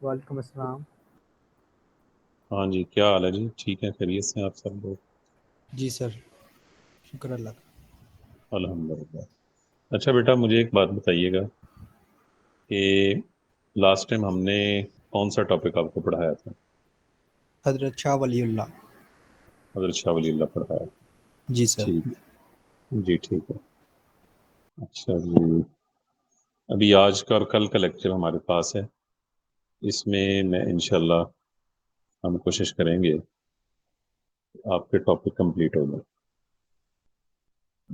وعلیکم السلام۔ ہاں جی، کیا حال ہے جی؟ ٹھیک ہے، خیریت سے ہیں آپ سب لوگ؟ جی سر، شکر اللہ کا۔ الحمد للہ۔ اچھا بیٹا، مجھے ایک بات بتائیے گا کہ لاسٹ ٹائم ہم نے کون سا ٹاپک آپ کو پڑھایا تھا؟ حضرت شاہ ولی اللہ۔ حضرت شاہ ولی اللہ پڑھایا تھا؟ جی سر۔ ٹھیک، جی ٹھیک ہے۔ اچھا جی، ابھی آج کا اور کل کا لیکچر ہمارے پاس ہے، اس میں انشاءاللہ ہم کوشش کریں گے کہ آپ کے ٹاپک کمپلیٹ ہو جائے۔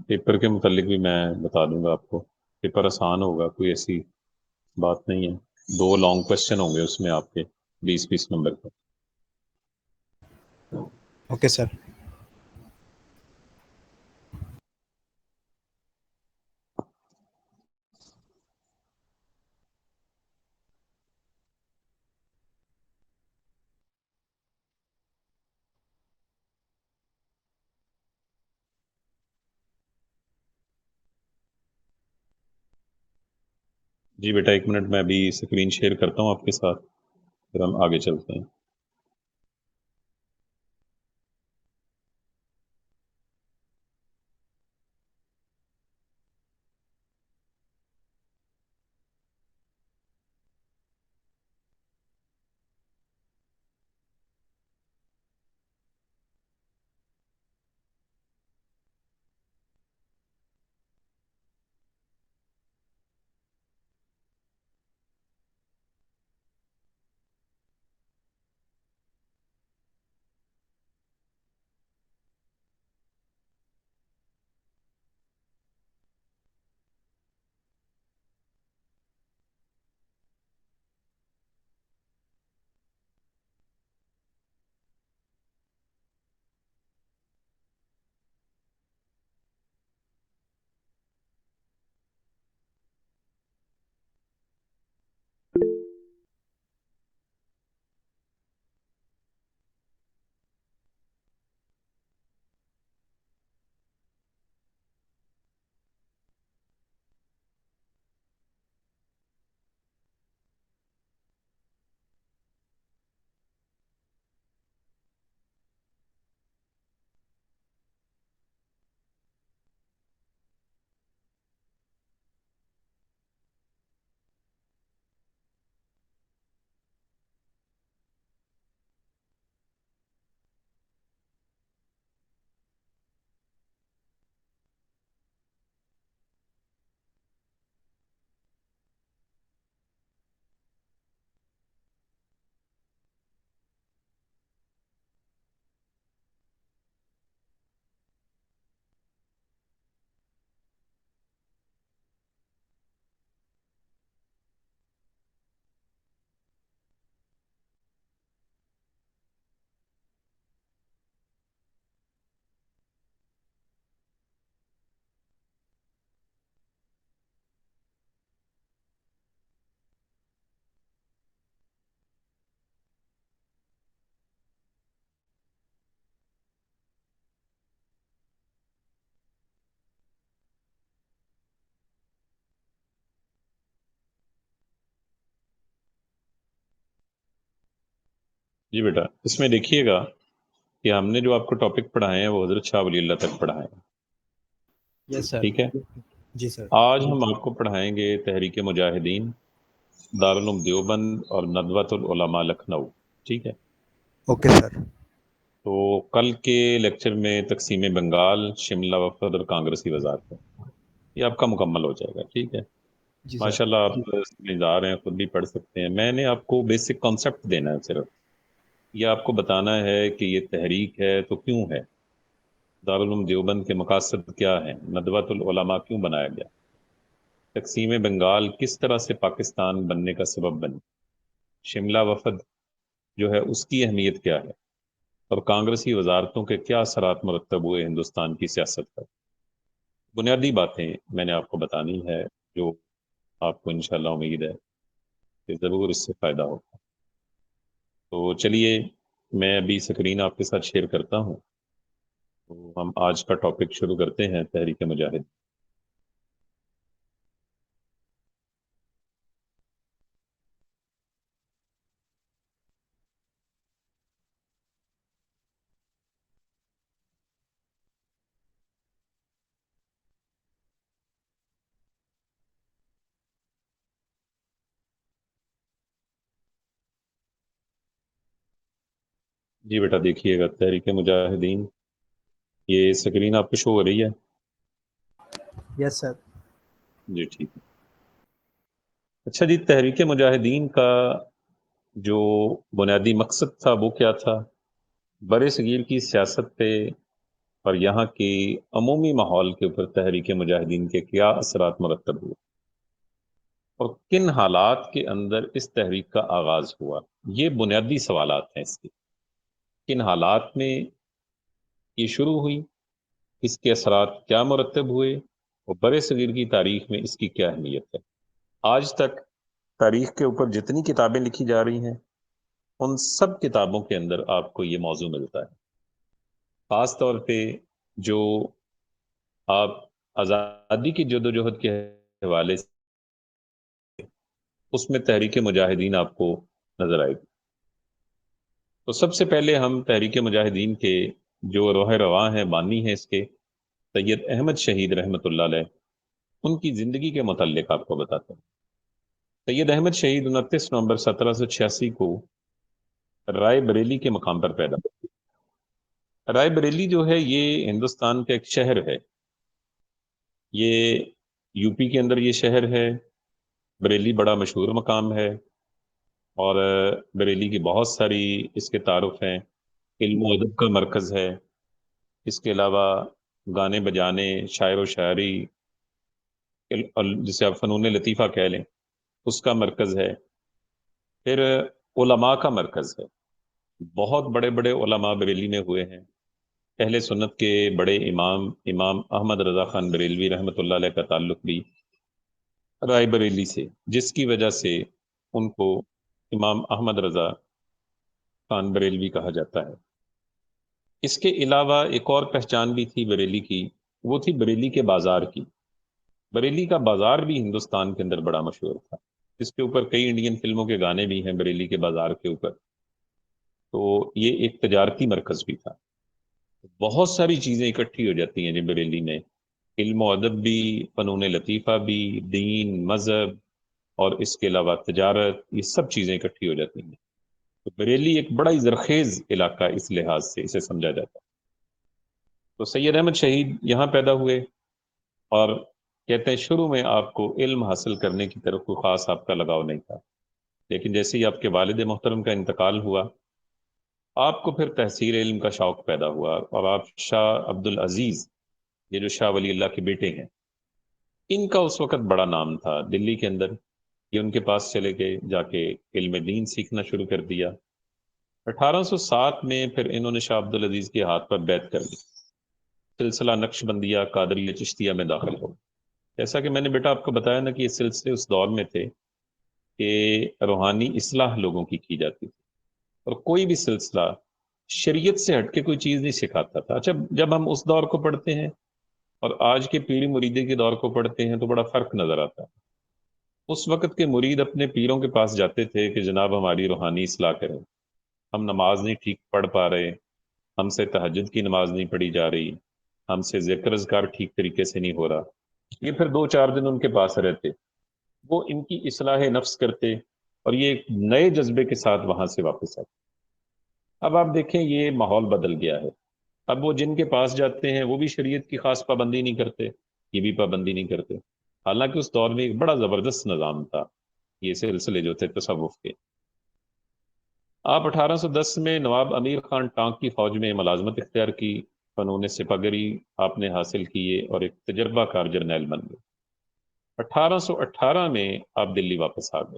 پیپر کے متعلق بھی میں بتا دوں گا آپ کو، پیپر آسان ہوگا، کوئی ایسی بات نہیں ہے۔ 2 لانگ کوشچن ہوں گے اس میں آپ کے 20 نمبر کے۔ Okay sir. جی بیٹا، 1 منٹ میں ابھی اسکرین شیئر کرتا ہوں آپ کے ساتھ، پھر ہم آگے چلتے ہیں۔ جی بیٹا، اس میں دیکھیے گا کہ ہم نے جو آپ کو ٹاپک پڑھائے ہیں وہ حضرت شاہ ولی اللہ تک پڑھائے ہیں، یس سر۔ ٹھیک ہے؟ جی سر۔ آج ہم آپ کو پڑھائیں گے تحریک مجاہدین، دارالعلوم دیوبند اور ندوۃ العلماء لکھنؤ، ٹھیک ہے؟ Okay sir. تو کل کے لیکچر میں تقسیم بنگال، شملہ وفد اور کانگریسی وزارت ہے، یہ آپ کا مکمل ہو جائے گا، ٹھیک ہے؟ جی سر۔ ماشاءاللہ آپ سمجھدار ہیں، خود بھی پڑھ سکتے ہیں۔ میں نے آپ کو بیسک کانسیپٹ دینا ہے، صرف یہ آپ کو بتانا ہے کہ یہ تحریک ہے تو کیوں ہے، دارالعلوم دیوبند کے مقاصد کیا ہیں، ندوۃ العلماء کیوں بنایا گیا، تقسیم بنگال کس طرح سے پاکستان بننے کا سبب بنی، شملہ وفد جو ہے اس کی اہمیت کیا ہے، اور کانگریسی وزارتوں کے کیا اثرات مرتب ہوئے ہندوستان کی سیاست پر۔ بنیادی باتیں میں نے آپ کو بتانی ہے، جو آپ کو انشاءاللہ امید ہے کہ ضرور اس سے فائدہ ہوگا۔ تو چلیے، میں ابھی سکرین آپ کے ساتھ شیئر کرتا ہوں، تو ہم آج کا ٹاپک شروع کرتے ہیں، تحریک مجاہد۔ جی بیٹا دیکھیے گا تحریک مجاہدین، یہ اسکرین آپ کو شو ہو رہی ہے؟ یس سر. جی ٹھیک ہے. اچھا جی، تحریک مجاہدین کا جو بنیادی مقصد تھا وہ کیا تھا؟ برِ صغیر کی سیاست پہ اور یہاں کی عمومی ماحول کے اوپر تحریک مجاہدین کے کیا اثرات مرتب ہوئے اور کن حالات کے اندر اس تحریک کا آغاز ہوا؟ یہ بنیادی سوالات ہیں اس کے. کن حالات میں یہ شروع ہوئی، اس کے اثرات کیا مرتب ہوئے، اور برِ صغیر کی تاریخ میں اس کی کیا اہمیت ہے؟ آج تک تاریخ کے اوپر جتنی کتابیں لکھی جا رہی ہیں ان سب کتابوں کے اندر آپ کو یہ موضوع ملتا ہے. خاص طور پہ جو آپ آزادی کی جدوجہد کے حوالے سے، اس میں تحریک مجاہدین آپ کو نظر آئے گی. تو سب سے پہلے ہم تحریک مجاہدین کے جو روح رواں ہیں، بانی ہیں اس کے، سید احمد شہید رحمۃ اللہ علیہ، ان کی زندگی کے متعلق آپ کو بتاتے ہیں. سید احمد شہید 29 نومبر 1786 کو رائے بریلی کے مقام پر پیدا ہوئے. رائے بریلی جو ہے یہ ہندوستان کا ایک شہر ہے، یہ یو پی کے اندر یہ شہر ہے. بریلی بڑا مشہور مقام ہے، اور بریلی کی بہت ساری اس کے تعارف ہیں. علم و ادب کا مرکز ہے. اس کے علاوہ گانے بجانے، شاعر و شاعری، جسے آپ فنون لطیفہ کہہ لیں، اس کا مرکز ہے. پھر علماء کا مرکز ہے. بہت بڑے بڑے علماء بریلی میں ہوئے ہیں. اہل سنت کے بڑے امام احمد رضا خان بریلوی رحمۃ اللہ علیہ کا تعلق بھی رائے بریلی سے، جس کی وجہ سے ان کو امام احمد رضا خان بریلوی کہا جاتا ہے. اس کے علاوہ ایک اور پہچان بھی تھی بریلی کی، وہ تھی بریلی کے بازار کی. بریلی کا بازار بھی ہندوستان کے اندر بڑا مشہور تھا. اس کے اوپر کئی انڈین فلموں کے گانے بھی ہیں بریلی کے بازار کے اوپر. تو یہ ایک تجارتی مرکز بھی تھا. بہت ساری چیزیں اکٹھی ہو جاتی ہیں جی بریلی میں، علم و ادب بھی، فنون لطیفہ بھی، دین، مذہب، اور اس کے علاوہ تجارت، یہ سب چیزیں اکٹھی ہو جاتی ہیں. تو بریلی ایک بڑا ہی زرخیز علاقہ اس لحاظ سے اسے سمجھا جاتا ہے. تو سید احمد شہید یہاں پیدا ہوئے، اور کہتے ہیں شروع میں آپ کو علم حاصل کرنے کی طرف کوئی خاص آپ کا لگاؤ نہیں تھا، لیکن جیسے ہی آپ کے والد محترم کا انتقال ہوا، آپ کو پھر تحصیل علم کا شوق پیدا ہوا، اور آپ شاہ عبد العزیز، یہ جو شاہ ولی اللہ کے بیٹے ہیں، ان کا اس وقت بڑا نام تھا دلی کے اندر. یہ ان کے پاس چلے گئے، جا کے علم دین سیکھنا شروع کر دیا. 1807 میں پھر انہوں نے شاہ عبد العزیز کے ہاتھ پر بیعت کر لی. سلسلہ نقش بندیہ قادریہ چشتیہ میں داخل ہو. جیسا کہ میں نے بیٹا آپ کو بتایا نا کہ یہ سلسلے اس دور میں تھے کہ روحانی اصلاح لوگوں کی جاتی تھی، اور کوئی بھی سلسلہ شریعت سے ہٹ کے کوئی چیز نہیں سکھاتا تھا. اچھا، جب ہم اس دور کو پڑھتے ہیں اور آج کے پیری مریدی کے دور کو پڑھتے ہیں تو بڑا فرق نظر آتا ہے. اس وقت کے مرید اپنے پیروں کے پاس جاتے تھے کہ جناب ہماری روحانی اصلاح کریں، ہم نماز نہیں ٹھیک پڑھ پا رہے، ہم سے تہجد کی نماز نہیں پڑھی جا رہی، ہم سے ذکر اذکار ٹھیک طریقے سے نہیں ہو رہا. یہ پھر 2-4 دن ان کے پاس رہتے، وہ ان کی اصلاح نفس کرتے، اور یہ ایک نئے جذبے کے ساتھ وہاں سے واپس آتے. اب آپ دیکھیں یہ ماحول بدل گیا ہے. اب وہ جن کے پاس جاتے ہیں وہ بھی شریعت کی خاص پابندی نہیں کرتے، یہ بھی پابندی نہیں کرتے. حالانکہ اس دور میں ایک بڑا زبردست نظام تھا یہ سلسلے جو تھے تصوف کے. آپ 1810 میں نواب امیر خان ٹانک کی فوج میں ملازمت اختیار کی، فنون سپاگری آپ نے حاصل کیے، اور ایک تجربہ کار جرنیل بن گئے. 1818 میں آپ دلی واپس آ گئے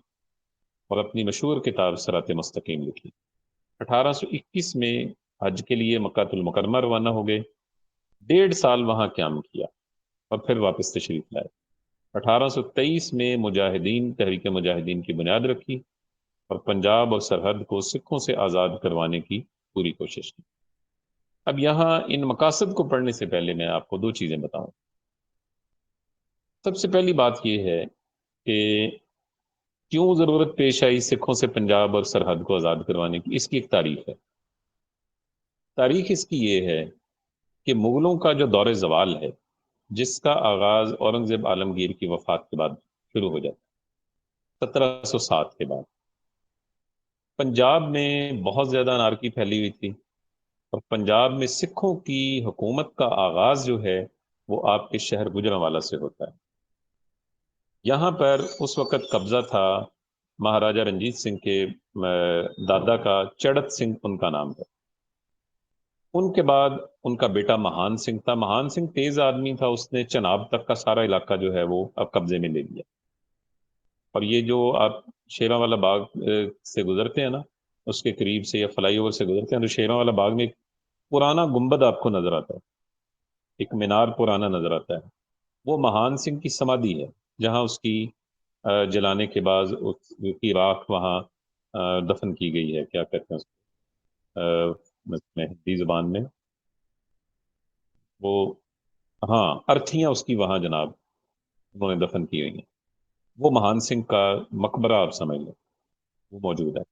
اور اپنی مشہور کتاب صراط مستقیم لکھی. 1821 میں حج کے لیے مکہ المکرمہ روانہ ہو گئے. 1.5 سال وہاں قیام کیا اور پھر واپس تشریف لائے. 1823 میں مجاہدین، تحریک مجاہدین کی بنیاد رکھی اور پنجاب اور سرحد کو سکھوں سے آزاد کروانے کی پوری کوشش کی. اب یہاں ان مقاصد کو پڑھنے سے پہلے میں آپ کو 2 چیزیں بتاؤں. سب سے پہلی بات یہ ہے کہ کیوں ضرورت پیش آئی سکھوں سے پنجاب اور سرحد کو آزاد کروانے کی. اس کی ایک تاریخ ہے. تاریخ اس کی یہ ہے کہ مغلوں کا جو دور زوال ہے، جس کا آغاز اورنگزیب عالمگیر کی وفات کے بعد شروع ہو جاتا ہے، 1707 کے بعد. پنجاب میں بہت زیادہ انارکی پھیلی ہوئی تھی. اور پنجاب میں سکھوں کی حکومت کا آغاز جو ہے وہ آپ کے شہر گوجرانوالہ سے ہوتا ہے۔ یہاں پر اس وقت قبضہ تھا مہاراجہ رنجیت سنگھ کے دادا کا، چڑت سنگھ ان کا نام ہے۔ ان کے بعد ان کا بیٹا مہان سنگھ تھا۔ مہان سنگھ تیز آدمی تھا، اس نے چناب تک کا سارا علاقہ جو ہے وہ اب قبضے میں لے لیا۔ اور یہ جو آپ شیراں والا باغ سے گزرتے ہیں نا، اس کے قریب سے یا فلائی اوور سے گزرتے ہیں تو شیراں والا باغ میں ایک پرانا گنبد آپ کو نظر آتا ہے، ایک مینار پرانا نظر آتا ہے۔ وہ مہان سنگھ کی سمادھی ہے، جہاں اس کی جلانے کے بعد اس کی راکھ وہاں دفن کی گئی ہے، کیا کہتے ہیں اس میں ہندی زبان میں وہ، ہاں، ارتھیاں اس کی وہاں جناب انہوں نے دفن کی ہوئی ہیں۔ وہ مہان سنگھ کا مقبرہ آپ سمجھ لیں، وہ موجود ہے۔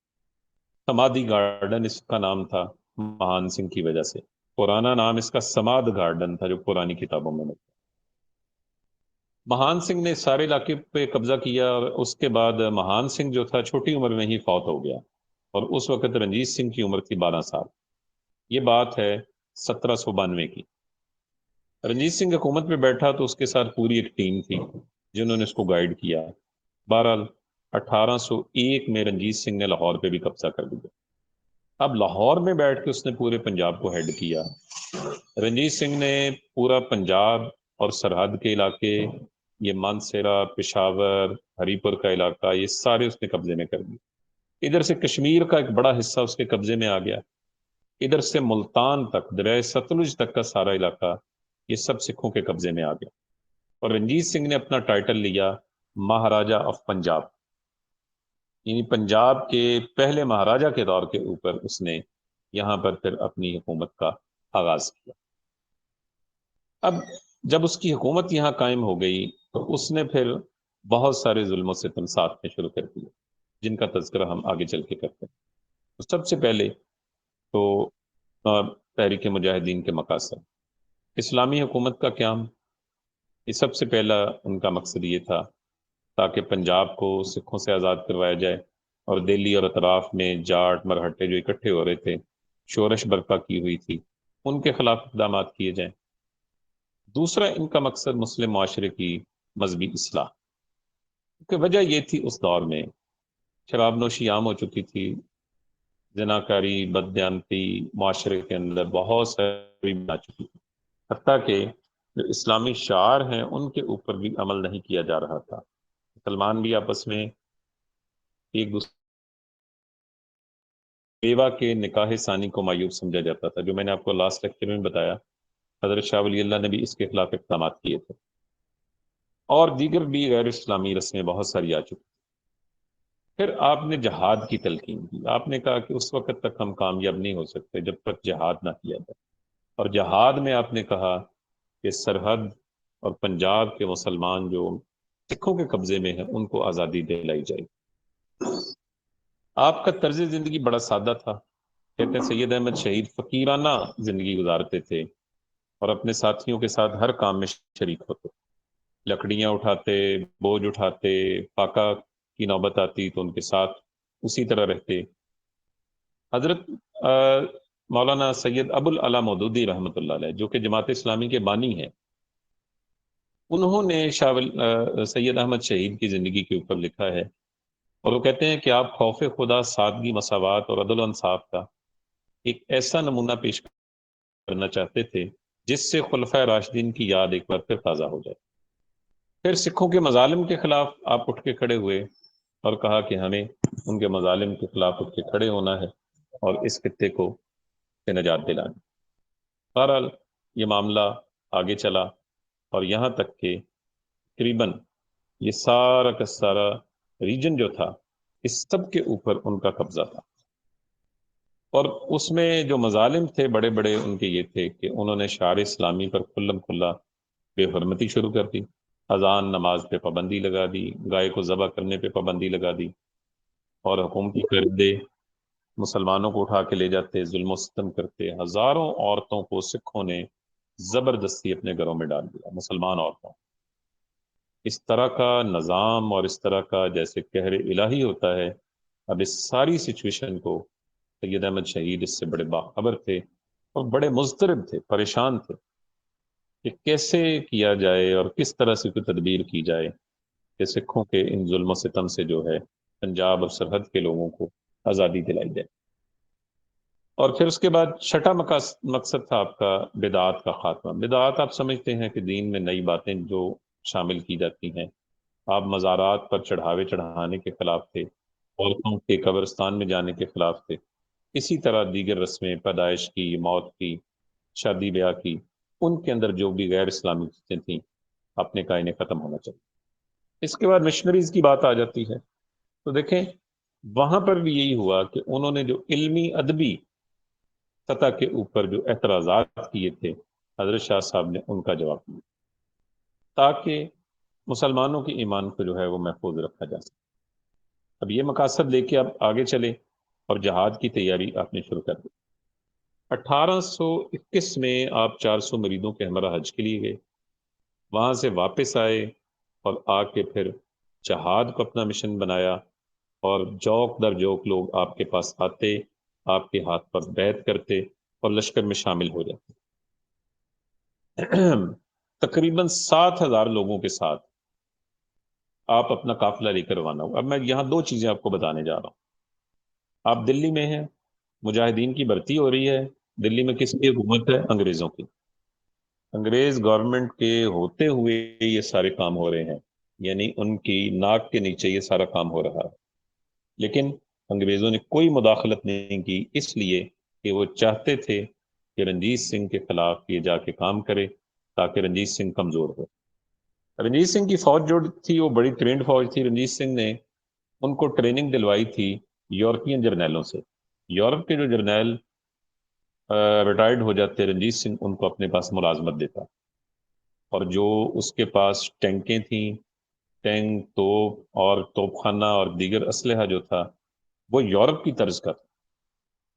سمادھی گارڈن اس کا نام تھا مہان سنگھ کی وجہ سے۔ پرانا نام اس کا سماد گارڈن تھا جو پرانی کتابوں میں ملتا ہے۔ مہان سنگھ نے سارے علاقے پہ قبضہ کیا، اور اس کے بعد مہان سنگھ جو تھا چھوٹی عمر میں ہی فوت ہو گیا، اور اس وقت رنجیت سنگھ کی عمر تھی 12 سال۔ یہ بات ہے 1792 کی۔ رنجیت سنگھ حکومت پہ بیٹھا تو اس کے ساتھ پوری ایک ٹیم تھی جنہوں نے اس کو گائیڈ کیا۔ بہرحال 1801 میں رنجیت سنگھ نے لاہور پہ بھی قبضہ کر دیا۔ اب لاہور میں بیٹھ کے اس نے پورے پنجاب کو ہیڈ کیا۔ رنجیت سنگھ نے پورا پنجاب اور سرحد کے علاقے، یہ مانسیرا، پشاور، ہری پور کا علاقہ، یہ سارے اس نے قبضے میں کر دیے۔ ادھر سے کشمیر کا ایک بڑا حصہ اس کے قبضے میں آ گیا۔ ادھر سے ملتان تک، دریائے ستلج تک کا سارا علاقہ یہ سب سکھوں کے قبضے میں آ گیا۔ اور رنجیت سنگھ نے اپنا ٹائٹل لیا مہاراجا آف پنجاب، یعنی پنجاب کے پہلے مہاراجا کے طور کے اوپر اس نے یہاں پر پھر اپنی حکومت کا آغاز کیا۔ اب جب اس کی حکومت یہاں قائم ہو گئی تو اس نے پھر بہت سارے ظلم و ستم ساتھ میں شروع کر دیے، جن کا تذکرہ ہم آگے چل کے کرتے ہیں۔ تو سب سے پہلے تو تحریک مجاہدین کے مقاصد، اسلامی حکومت کا قیام، یہ سب سے پہلا ان کا مقصد یہ تھا تاکہ پنجاب کو سکھوں سے آزاد کروایا جائے، اور دہلی اور اطراف میں جاٹ مرہٹے جو اکٹھے ہو رہے تھے، شورش برپا کی ہوئی تھی، ان کے خلاف اقدامات کیے جائیں۔ دوسرا ان کا مقصد مسلم معاشرے کی مذہبی اصلاح، کیونکہ وجہ یہ تھی اس دور میں شراب نوشی عام ہو چکی تھی، زناکاری، بددیانتی معاشرے کے اندر بہت ساری بنا چکی تھی، حتیٰ کہ جو اسلامی شعار ہیں ان کے اوپر بھی عمل نہیں کیا جا رہا تھا۔ مسلمان بھی آپس میں ایک دوسرے بیوہ کے نکاح ثانی کو معیوب سمجھا جاتا تھا، جو میں نے آپ کو لاسٹ لیکچر میں بتایا۔ حضرت شاہ ولی اللہ نے بھی اس کے خلاف اقدامات کیے تھے، اور دیگر بھی غیر اسلامی رسمیں بہت ساری آ چکی۔ پھر آپ نے جہاد کی تلقین کی۔ آپ نے کہا کہ اس وقت تک ہم کامیاب نہیں ہو سکتے جب تک جہاد نہ کیا جائے، اور جہاد میں آپ نے کہا کہ سرحد اور پنجاب کے مسلمان جو سکھوں کے قبضے میں ہیں ان کو آزادی دلائی جائے۔ آپ کا طرز زندگی بڑا سادہ تھا، کہتے ہیں سید احمد شہید فقیرانہ زندگی گزارتے تھے، اور اپنے ساتھیوں کے ساتھ ہر کام میں شریک ہوتے، لکڑیاں اٹھاتے، بوجھ اٹھاتے، فاقہ کی نوبت آتی تو ان کے ساتھ اسی طرح رہتے۔ حضرت مولانا سید ابو العلا مودودی رحمۃ اللہ علیہ، جو کہ جماعت اسلامی کے بانی ہیں، انہوں نے سید احمد شہید کی زندگی کے اوپر لکھا ہے، اور وہ کہتے ہیں کہ آپ خوف خدا، سادگی، مساوات اور عدل و انصاف کا ایک ایسا نمونہ پیش کرنا چاہتے تھے جس سے خلفۂ راشدین کی یاد ایک بار پھر تازہ ہو جائے۔ پھر سکھوں کے مظالم کے خلاف آپ اٹھ کے کھڑے ہوئے اور کہا کہ ہمیں ان کے مظالم کے خلاف اٹھ کے کھڑے ہونا ہے اور اس خطے کو سے نجات دلانی۔ بہرحال یہ معاملہ آگے چلا، اور یہاں تک کہ تقریباً یہ سارا کا سارا ریجن جو تھا اس سب کے اوپر ان کا قبضہ تھا۔ اور اس میں جو مظالم تھے بڑے بڑے ان کے یہ تھے کہ انہوں نے شعار اسلامی پر کھلم کھلا بے حرمتی شروع کر دی، اذان نماز پہ پابندی لگا دی، گائے کو ذبح کرنے پہ پابندی لگا دی، اور حکومتی قرضے مسلمانوں کو اٹھا کے لے جاتے، ظلم و ستم کرتے، ہزاروں عورتوں کو سکھوں نے زبردستی اپنے گھروں میں ڈال دیا، مسلمان عورتوں۔ اس طرح کا نظام اور اس طرح کا جیسے قہر الہی ہوتا ہے، اب اس ساری سچویشن کو سید احمد شہید اس سے بڑے باخبر تھے، اور بڑے مضطرب تھے، پریشان تھے کہ کیسے کیا جائے اور کس طرح سے کوئی تدبیر کی جائے کہ سکھوں کے ان ظلم و ستم سے جو ہے پنجاب اور سرحد کے لوگوں کو آزادی دلائی جائے۔ اور پھر اس کے بعد چھٹا مقصد تھا آپ کا بدعات کا خاتمہ۔ بدعات آپ سمجھتے ہیں کہ دین میں نئی باتیں جو شامل کی جاتی ہیں۔ آپ مزارات پر چڑھاوے چڑھانے کے خلاف تھے، عورتوں کے قبرستان میں جانے کے خلاف تھے، اسی طرح دیگر رسمیں، پیدائش کی، موت کی، شادی بیاہ کی، ان کے اندر جو بھی غیر اسلامی چیزیں تھیں آپ نے کہا انہیں ختم ہونا چاہیے۔ اس کے بعد مشنریز کی بات آ جاتی ہے، تو دیکھیں وہاں پر بھی یہی ہوا کہ انہوں نے جو علمی ادبی سطح کے اوپر جو اعتراضات کیے تھے، حضرت شاہ صاحب نے ان کا جواب دیا تاکہ مسلمانوں کے ایمان کو جو ہے وہ محفوظ رکھا جا سکے۔ اب یہ مقاصد لے کے آپ آگے چلے اور جہاد کی تیاری آپ نے شروع کر دی۔ 1821 میں آپ 400 مریدوں کے ہمراہ حج کے لیے گئے، وہاں سے واپس آئے اور آ کے پھر جہاد کو اپنا مشن بنایا، اور جوک در جوک لوگ آپ کے پاس آتے، آپ کے ہاتھ پر بیعت کرتے اور لشکر میں شامل ہو جاتے۔ تقریباً 7,000 لوگوں کے ساتھ آپ اپنا قافلہ لے کر روانہ ہو۔ اب میں یہاں دو چیزیں آپ کو بتانے جا رہا ہوں۔ آپ دلی میں ہیں، مجاہدین کی بھرتی ہو رہی ہے، دلی میں کس کی حکومت ہے؟ انگریزوں کی۔ انگریز گورنمنٹ کے ہوتے ہوئے یہ سارے کام ہو رہے ہیں، یعنی ان کی ناک کے نیچے یہ سارا کام ہو رہا ہے، لیکن انگریزوں نے کوئی مداخلت نہیں کی، اس لیے کہ وہ چاہتے تھے کہ رنجیت سنگھ کے خلاف یہ جا کے کام کرے تاکہ رنجیت سنگھ کمزور ہو۔ رنجیت سنگھ کی فوج جو تھی وہ بڑی ٹرینڈ فوج تھی۔ رنجیت سنگھ نے ان کو ٹریننگ دلوائی تھی یورپین جرنیلوں سے۔ یورپ کے جو جرنیل ریٹائرڈ ہو جاتے، رنجیت سنگھ ان کو اپنے پاس ملازمت دیتا، اور جو اس کے پاس ٹینکیں تھیں، ٹینک، توپ اور توپ خانہ اور دیگر اسلحہ جو تھا وہ یورپ کی طرز کا تھا۔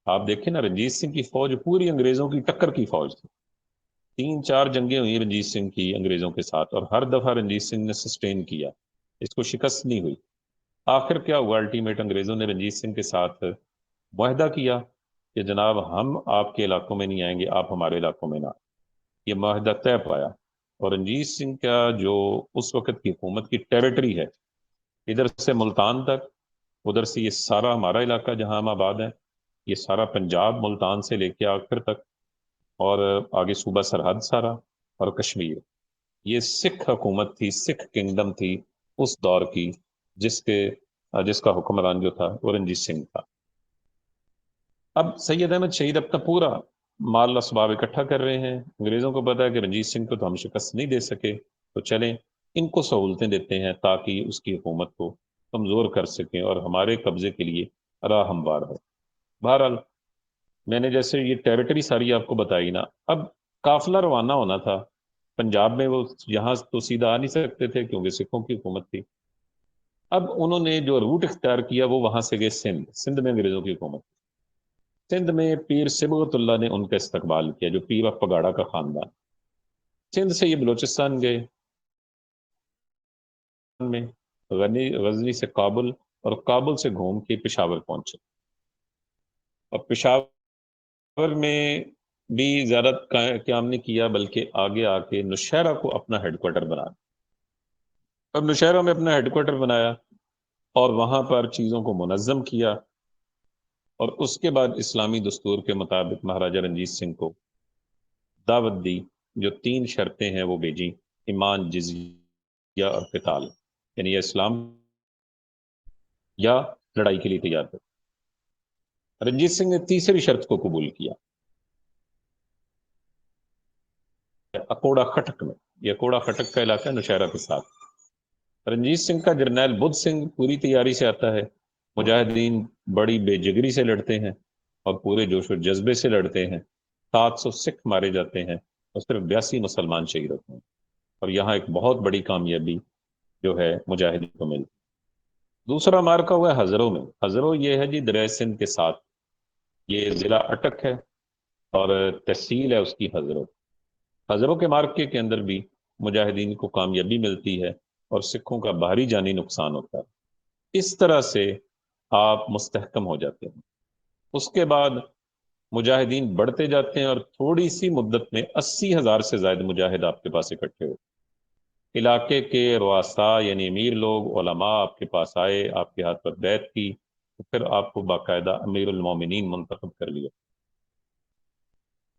آپ دیکھیں نا، رنجیت سنگھ کی فوج پوری انگریزوں کی ٹکر کی فوج تھی۔ 3-4 جنگیں ہوئی رنجیت سنگھ کی انگریزوں کے ساتھ، اور ہر دفعہ رنجیت سنگھ نے سسٹین کیا، اس کو شکست نہیں ہوئی۔ آخر کیا ہوا؟ الٹیمیٹ انگریزوں نے رنجیت سنگھ کے ساتھ معاہدہ کیا کہ جناب ہم آپ کے علاقوں میں نہیں آئیں گے، آپ ہمارے علاقوں میں نہ آئیں۔ یہ معاہدہ طے پایا، اور رنجیت سنگھ کا جو اس وقت کی حکومت کی ٹیریٹری ہے، ادھر سے ملتان تک، ادھر سے یہ سارا ہمارا علاقہ جہاں ہم آباد ہیں، یہ سارا پنجاب ملتان سے لے کے آخر تک، اور آگے صوبہ سرحد سارا، اور کشمیر، یہ سکھ حکومت تھی، سکھ کنگڈم تھی اس دور کی، جس کا حکمران جو تھا وہ رنجیت سنگھ تھا۔ اب سید احمد شہید اپنا پورا مال اسباب اکٹھا کر رہے ہیں، انگریزوں کو پتا ہے کہ رنجیت سنگھ کو تو ہم شکست نہیں دے سکے، تو چلیں ان کو سہولتیں دیتے ہیں تاکہ اس کی حکومت کو کمزور کر سکیں اور ہمارے قبضے کے لیے راہ ہموار ہو۔ بہرحال میں نے جیسے یہ ٹیریٹری ساری آپ کو بتائی نا، اب قافلہ روانہ ہونا تھا پنجاب میں، وہ یہاں تو سیدھا آ نہیں سکتے تھے کیونکہ سکھوں کی حکومت تھی۔ اب انہوں نے جو روٹ اختیار کیا وہ وہاں سے گئے سندھ میں انگریزوں کی حکومت۔ سندھ میں پیر صبغت اللہ نے ان کا استقبال کیا، جو پیر آف پگاڑا کا خاندان۔ سندھ سے یہ بلوچستان گئے، میں غزنی سے کابل، اور کابل سے گھوم کے پشاور پہنچے، اور پشاور میں بھی زیادہ قیام نہیں کیا بلکہ آگے آ کے نوشہرہ کو اپنا ہیڈ کوارٹر بنا۔ اب نوشہرہ میں اپنا ہیڈ کوارٹر بنایا اور وہاں پر چیزوں کو منظم کیا، اور اس کے بعد اسلامی دستور کے مطابق مہاراجہ رنجیت سنگھ کو دعوت دی، جو 3 شرطیں ہیں وہ بھیجی: ایمان، جزیہ اور قتال، یعنی یا اسلام یا لڑائی کے لیے تیار ہو۔ رنجیت سنگھ نے تیسری شرط کو قبول کیا، اکوڑا خٹک میں، یہ اکوڑا خٹک کا علاقہ ہے نوشہرہ کے ساتھ۔ رنجیت سنگھ کا جرنیل بدھ سنگھ پوری تیاری سے آتا ہے، مجاہدین بڑی بے جگری سے لڑتے ہیں اور پورے جوش و جذبے سے لڑتے ہیں، 700 سکھ مارے جاتے ہیں اور صرف 82 مسلمان شہید ہوتے ہیں، اور یہاں ایک بہت بڑی کامیابی جو ہے مجاہدین کو ملتی۔ دوسرا مارکا ہوا ہے ہزروں میں۔ ہزروں یہ ہے جی دریائے سندھ کے ساتھ، یہ ضلع اٹک ہے اور تحصیل ہے اس کی ہزروں۔ ہزروں کے مارکے کے اندر بھی مجاہدین کو کامیابی ملتی ہے اور سکھوں کا بھاری جانی نقصان ہوتا ہے۔ اس طرح سے آپ مستحکم ہو جاتے ہیں۔ اس کے بعد مجاہدین بڑھتے جاتے ہیں اور تھوڑی سی مدت میں 80,000 سے زائد مجاہد آپ کے پاس اکٹھے ہو، علاقے کے رؤساء یعنی امیر لوگ علماء آپ کے پاس آئے، آپ کے ہاتھ پر بیعت کی، تو پھر آپ کو باقاعدہ امیر المومنین منتخب کر لیا۔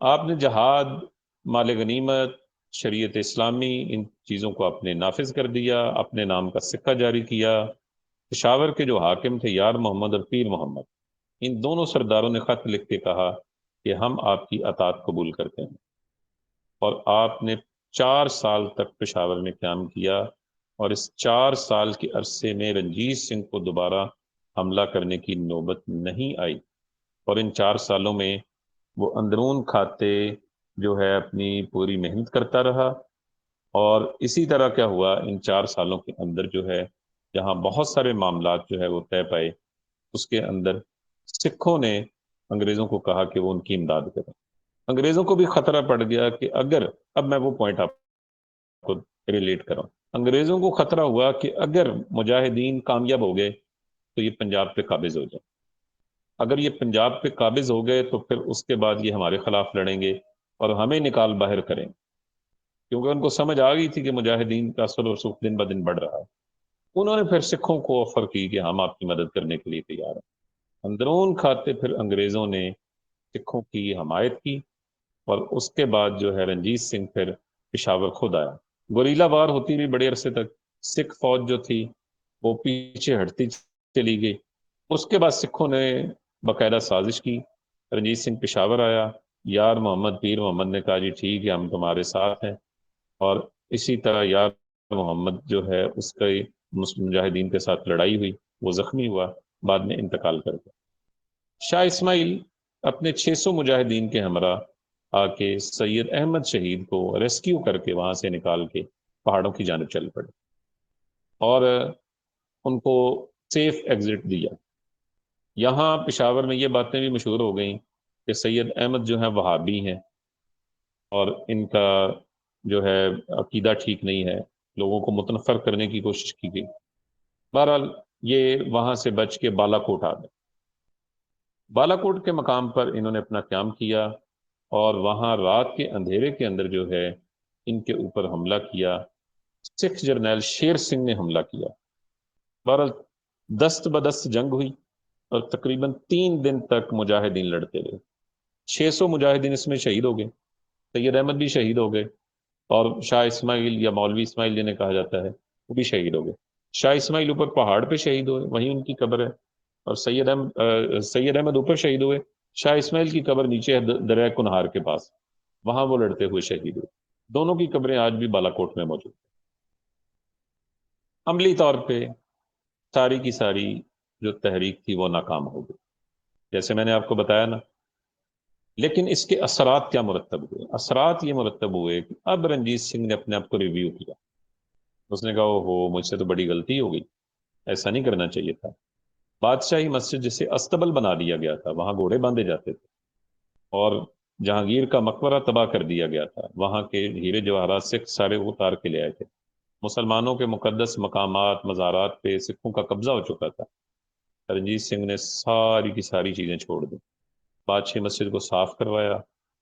آپ نے جہاد، مال غنیمت، شریعت اسلامی، ان چیزوں کو آپ نے نافذ کر دیا، اپنے نام کا سکہ جاری کیا۔ پشاور کے جو حاکم تھے یار محمد اور پیر محمد، ان دونوں سرداروں نے خط لکھ کے کہا کہ ہم آپ کی اطاعت قبول کرتے ہیں، اور آپ نے 4 سال تک پشاور میں قیام کیا، اور اس 4 سال کے عرصے میں رنجیت سنگھ کو دوبارہ حملہ کرنے کی نوبت نہیں آئی، اور ان 4 سالوں میں وہ اندرون کھاتے جو ہے اپنی پوری محنت کرتا رہا۔ اور اسی طرح کیا ہوا، ان 4 سالوں کے اندر جو ہے جہاں بہت سارے معاملات جو ہے وہ طے پائے، اس کے اندر سکھوں نے انگریزوں کو کہا کہ وہ ان کی امداد کریں۔ انگریزوں کو بھی خطرہ پڑ گیا کہ اگر، اب میں وہ پوائنٹ آپ کو ریلیٹ کروں، انگریزوں کو خطرہ ہوا کہ اگر مجاہدین کامیاب ہو گئے تو یہ پنجاب پہ قابض ہو جائے، اگر یہ پنجاب پہ قابض ہو گئے تو پھر اس کے بعد یہ ہمارے خلاف لڑیں گے اور ہمیں نکال باہر کریں، کیونکہ ان کو سمجھ آ گئی تھی کہ مجاہدین کا اثر و رسوخ دن بدن بڑھ رہا ہے۔ انہوں نے پھر سکھوں کو آفر کی کہ ہم آپ کی مدد کرنے کے لیے تیار ہیں۔ اندرون کھاتے پھر انگریزوں نے سکھوں کی حمایت کی، اور اس کے بعد جو ہے رنجیت سنگھ پھر پشاور خود آیا۔ گوریلا وار ہوتی رہی بڑے عرصے تک، سکھ فوج جو تھی وہ پیچھے ہٹتی چلی گئی۔ اس کے بعد سکھوں نے باقاعدہ سازش کی، رنجیت سنگھ پشاور آیا، یار محمد پیر محمد نے کہا جی ٹھیک ہے ہم تمہارے ساتھ ہیں، اور اسی طرح یار محمد جو ہے اس کے مجاہدین کے ساتھ لڑائی ہوئی، وہ زخمی ہوا، بعد میں انتقال کر گیا۔ شاہ اسماعیل اپنے 600 مجاہدین کے ہمراہ آ کے سید احمد شہید کو ریسکیو کر کے وہاں سے نکال کے پہاڑوں کی جانب چل پڑے، اور ان کو سیف ایگزٹ دیا۔ یہاں پشاور میں یہ باتیں بھی مشہور ہو گئیں کہ سید احمد جو ہیں وہابی ہیں، اور ان کا جو ہے عقیدہ ٹھیک نہیں ہے، لوگوں کو متنفر کرنے کی کوشش کی گئی۔ بہرحال یہ وہاں سے بچ کے بالا کوٹ آ گئے۔ بالا کوٹ کے مقام پر انہوں نے اپنا قیام کیا، اور وہاں رات کے اندھیرے کے اندر جو ہے ان کے اوپر حملہ کیا۔ سکھ جرنیل شیر سنگھ نے حملہ کیا۔ بہرحال دست بدست جنگ ہوئی، اور تقریباً 3 دن تک مجاہدین لڑتے رہے۔ 600 مجاہدین اس میں شہید ہو گئے، سید احمد بھی شہید ہو گئے، اور شاہ اسماعیل یا مولوی اسماعیل جنہیں کہا جاتا ہے وہ بھی شہید ہو گئے۔ شاہ اسماعیل اوپر پہاڑ پہ شہید ہوئے، وہیں ان کی قبر ہے، اور سید احمد اوپر شہید ہوئے، شاہ اسماعیل کی قبر نیچے ہے دریا کنہار کے پاس، وہاں وہ لڑتے ہوئے شہید ہوئے۔ دونوں کی قبریں آج بھی بالا کوٹ میں موجود ہیں۔ عملی طور پہ ساری کی ساری جو تحریک تھی وہ ناکام ہو گئی، جیسے میں نے آپ کو بتایا نا۔ لیکن اس کے اثرات کیا مرتب ہوئے؟ اثرات یہ مرتب ہوئے کہ اب رنجیت سنگھ نے اپنے آپ کو ریویو کیا، اس نے کہا ہو مجھ سے تو بڑی غلطی ہو گئی، ایسا نہیں کرنا چاہیے تھا۔ بادشاہی مسجد جسے استبل بنا دیا گیا تھا، وہاں گھوڑے باندھے جاتے تھے، اور جہانگیر کا مقبرہ تباہ کر دیا گیا تھا، وہاں کے ہیرے جواہرات سکھ سارے اتار کے لے آئے تھے، مسلمانوں کے مقدس مقامات مزارات پہ سکھوں کا قبضہ ہو چکا تھا۔ رنجیت سنگھ نے ساری کی ساری چیزیں چھوڑ دی، بادشاہ مسجد کو صاف کروایا،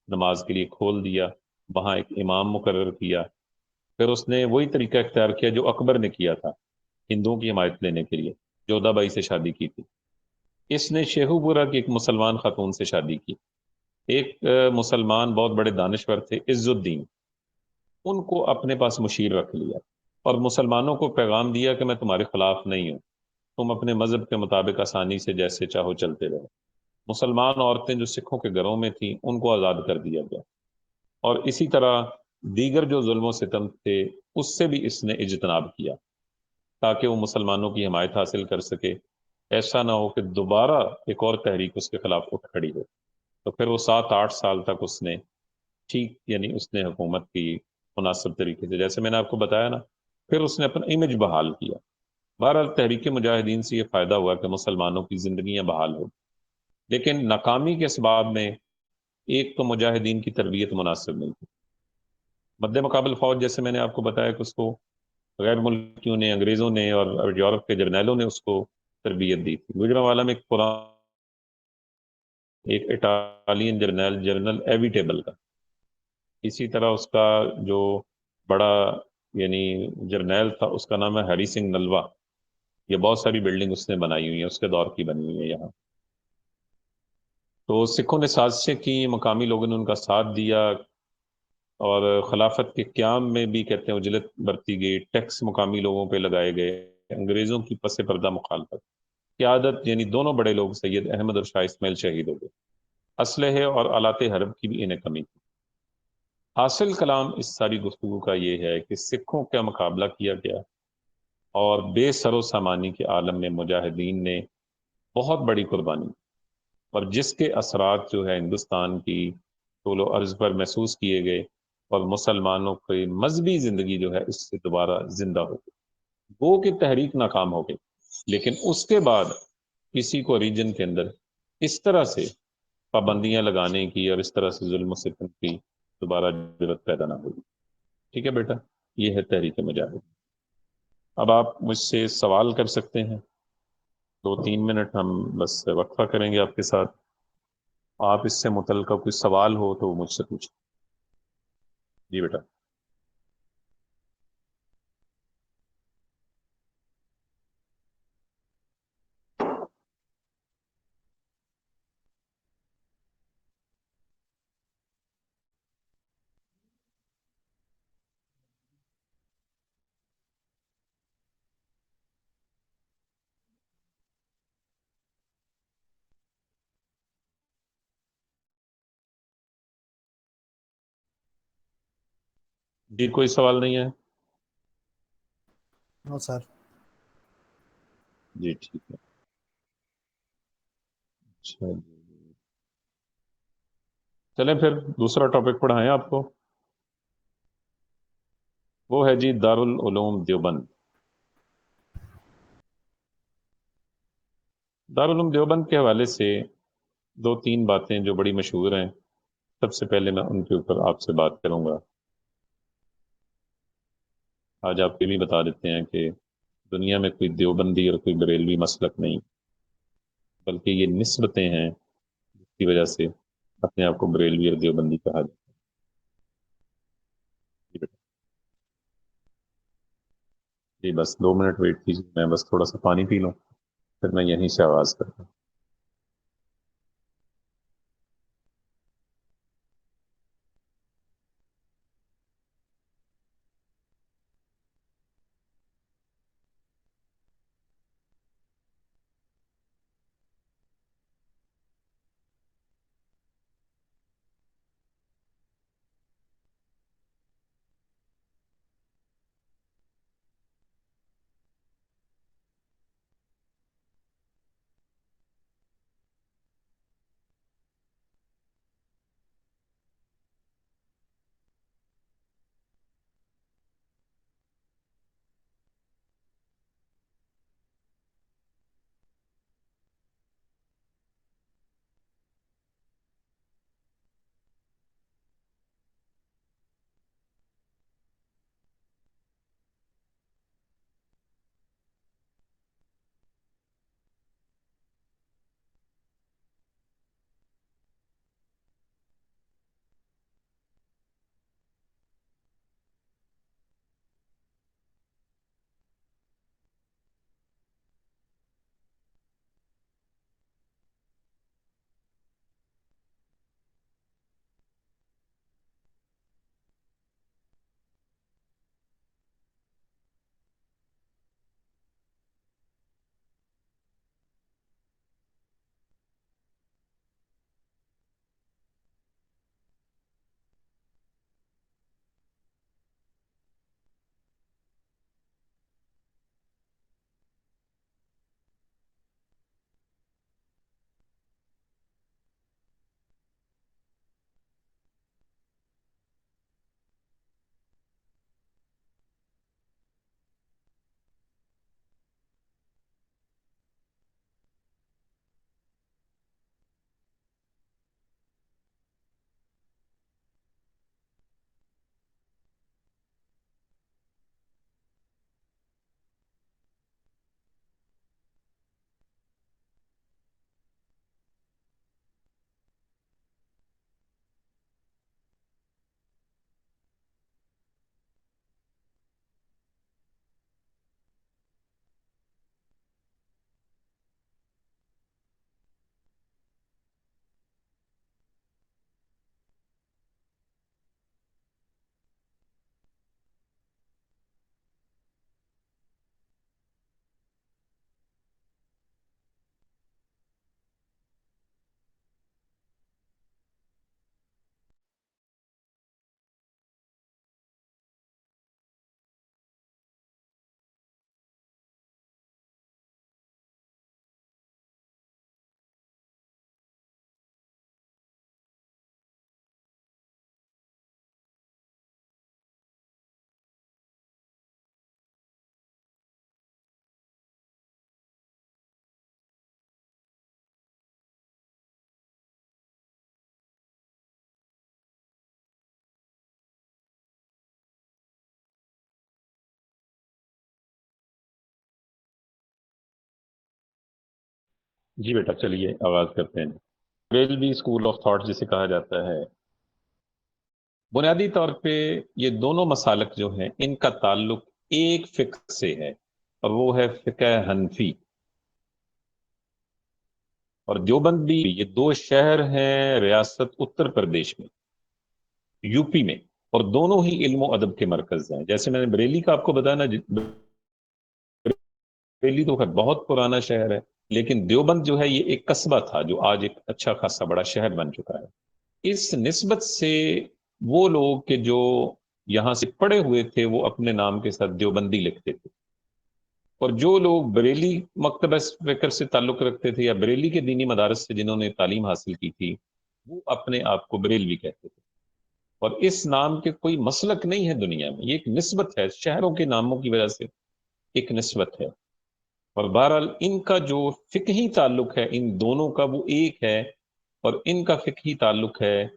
نماز کے لیے کھول دیا، وہاں ایک امام مقرر کیا، پھر اس نے وہی طریقہ اختیار کیا جو اکبر نے کیا تھا ہندوؤں کی حمایت لینے کے لیے، جودھا بائی سے شادی کی تھی۔ اس نے شیخو پورہ کی ایک مسلمان خاتون سے شادی کی، ایک مسلمان بہت بڑے دانشور تھے عز الدین، ان کو اپنے پاس مشیر رکھ لیا، اور مسلمانوں کو پیغام دیا کہ میں تمہارے خلاف نہیں ہوں، تم اپنے مذہب کے مطابق آسانی سے جیسے چاہو چلتے رہو۔ مسلمان عورتیں جو سکھوں کے گھروں میں تھیں ان کو آزاد کر دیا گیا، اور اسی طرح دیگر جو ظلم و ستم تھے اس سے بھی اس نے اجتناب کیا، تاکہ وہ مسلمانوں کی حمایت حاصل کر سکے، ایسا نہ ہو کہ دوبارہ ایک اور تحریک اس کے خلاف اٹھ کھڑی ہو۔ تو پھر وہ 7-8 سال تک اس نے ٹھیک، یعنی اس نے حکومت کی مناسب طریقے سے، جیسے میں نے آپ کو بتایا نا، پھر اس نے اپنا امیج بحال کیا۔ بہرحال تحریک مجاہدین سے یہ فائدہ ہوا کہ مسلمانوں کی زندگیاں بحال ہو، لیکن ناکامی کے اسباب میں ایک تو مجاہدین کی تربیت مناسب نہیں تھی، مد مقابل فوج جیسے میں نے آپ کو بتایا کہ اس کو غیر ملکیوں نے، انگریزوں نے اور یورپ کے جرنیلوں نے اس کو تربیت دی تھی۔ گجرانوالہ میں ایک پرانا ایک اٹالین جرنیل جنرل ایویٹیبل کا، اسی طرح اس کا جو بڑا یعنی جرنیل تھا اس کا نام ہے ہری سنگھ نلوا. یہ بہت ساری بلڈنگ اس نے بنائی ہوئی ہیں، اس کے دور کی بنی ہوئی ہے یہاں. تو سکھوں نے سازشیں کی، مقامی لوگوں نے ان کا ساتھ دیا، اور خلافت کے قیام میں بھی کہتے ہیں اجلت برتی گئی، ٹیکس مقامی لوگوں پہ لگائے گئے، انگریزوں کی پس پردہ مخالفت، قیادت یعنی دونوں بڑے لوگ سید احمد اور شاہ اسماعیل شہید ہو گئے. اسلحے اور آلات حرب کی بھی انہیں کمی تھی. حاصل کلام اس ساری گفتگو کا یہ ہے کہ سکھوں کا مقابلہ کیا گیا، اور بے سر و سامانی کے عالم میں مجاہدین نے بہت بڑی قربانی، اور جس کے اثرات جو ہے ہندوستان کی طول و عرض پر محسوس کیے گئے، اور مسلمانوں کی مذہبی زندگی جو ہے اس سے دوبارہ زندہ ہو گئی. وہ کہ تحریک ناکام ہو گئی، لیکن اس کے بعد کسی کو ریجن کے اندر اس طرح سے پابندیاں لگانے کی اور اس طرح سے ظلم و ستم کی دوبارہ ضرورت پیدا نہ ہوئی. ٹھیک ہے بیٹا، یہ ہے تحریک مجاہد. اب آپ مجھ سے سوال کر سکتے ہیں، 2-3 منٹ ہم بس وقفہ کریں گے آپ کے ساتھ. آپ اس سے متعلقہ کوئی سوال ہو تو مجھ سے پوچھیں. جی بیٹا. جی کوئی سوال نہیں ہے؟ نو سر. جی ٹھیک ہے. اچھا جی. چلیں پھر دوسرا ٹاپک پڑھائیں آپ کو. وہ ہے جی دارالعلوم دیوبند. دارالعلوم دیوبند کے حوالے سے 2-3 باتیں جو بڑی مشہور ہیں، سب سے پہلے میں ان کے اوپر آپ سے بات کروں گا. آج آپ یہ بھی بتا دیتے ہیں کہ دنیا میں کوئی دیوبندی اور کوئی بریلوی مسلک نہیں، بلکہ یہ نسبتیں ہیں جس کی وجہ سے اپنے آپ کو بریلوی اور دیوبندی کہا جاتا ہے. جی بس 2 منٹ ویٹ کیجیے، میں بس تھوڑا سا پانی پی لوں، پھر میں یہیں سے آغاز کرتا ہوں. جی بیٹا چلیے آغاز کرتے ہیں. بریلوی اسکول آف تھاٹ جسے کہا جاتا ہے، بنیادی طور پہ یہ دونوں مسالک جو ہیں ان کا تعلق ایک فقہ سے ہے، اور وہ ہے فقہ حنفی. اور دیوبند بھی، یہ دو شہر ہیں ریاست اتر پردیش میں، یو پی میں، اور دونوں ہی علم و ادب کے مرکز ہیں. جیسے میں نے بریلی کا آپ کو بتایا نا، بریلی تو خیر بہت پرانا شہر ہے، لیکن دیوبند جو ہے یہ ایک قصبہ تھا جو آج ایک اچھا خاصا بڑا شہر بن چکا ہے. اس نسبت سے وہ لوگ کہ جو یہاں سے پڑے ہوئے تھے وہ اپنے نام کے ساتھ دیوبندی لکھتے تھے، اور جو لوگ بریلی مکتبہ فکر سے تعلق رکھتے تھے یا بریلی کے دینی مدارس سے جنہوں نے تعلیم حاصل کی تھی، وہ اپنے آپ کو بریلوی کہتے تھے. اور اس نام کے کوئی مسلک نہیں ہے دنیا میں، یہ ایک نسبت ہے، شہروں کے ناموں کی وجہ سے ایک نسبت ہے. اور بہرحال ان کا جو فقہی تعلق ہے ان دونوں کا وہ ایک ہے، اور ان کا فقہی تعلق ہے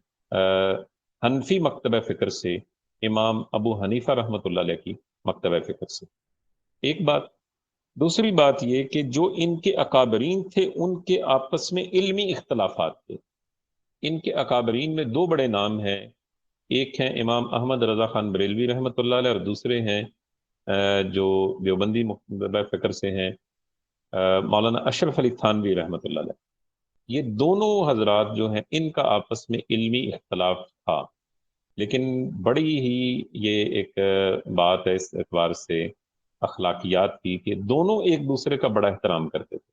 حنفی مکتبہ فکر سے، امام ابو حنیفہ رحمۃ اللہ علیہ کی مکتبہ فکر سے. ایک بات. دوسری بات یہ کہ جو ان کے اکابرین تھے ان کے آپس میں علمی اختلافات تھے. ان کے اکابرین میں دو بڑے نام ہیں، ایک ہیں امام احمد رضا خان بریلوی رحمۃ اللہ علیہ، اور دوسرے ہیں جو دیوبندی مکتبہ فکر سے ہیں، مولانا اشرف علی تھانوی رحمۃ اللہ علیہ. یہ دونوں حضرات جو ہیں ان کا آپس میں علمی اختلاف تھا، لیکن بڑی ہی یہ ایک بات ہے اس اعتبار سے اخلاقیات کی کہ دونوں ایک دوسرے کا بڑا احترام کرتے تھے.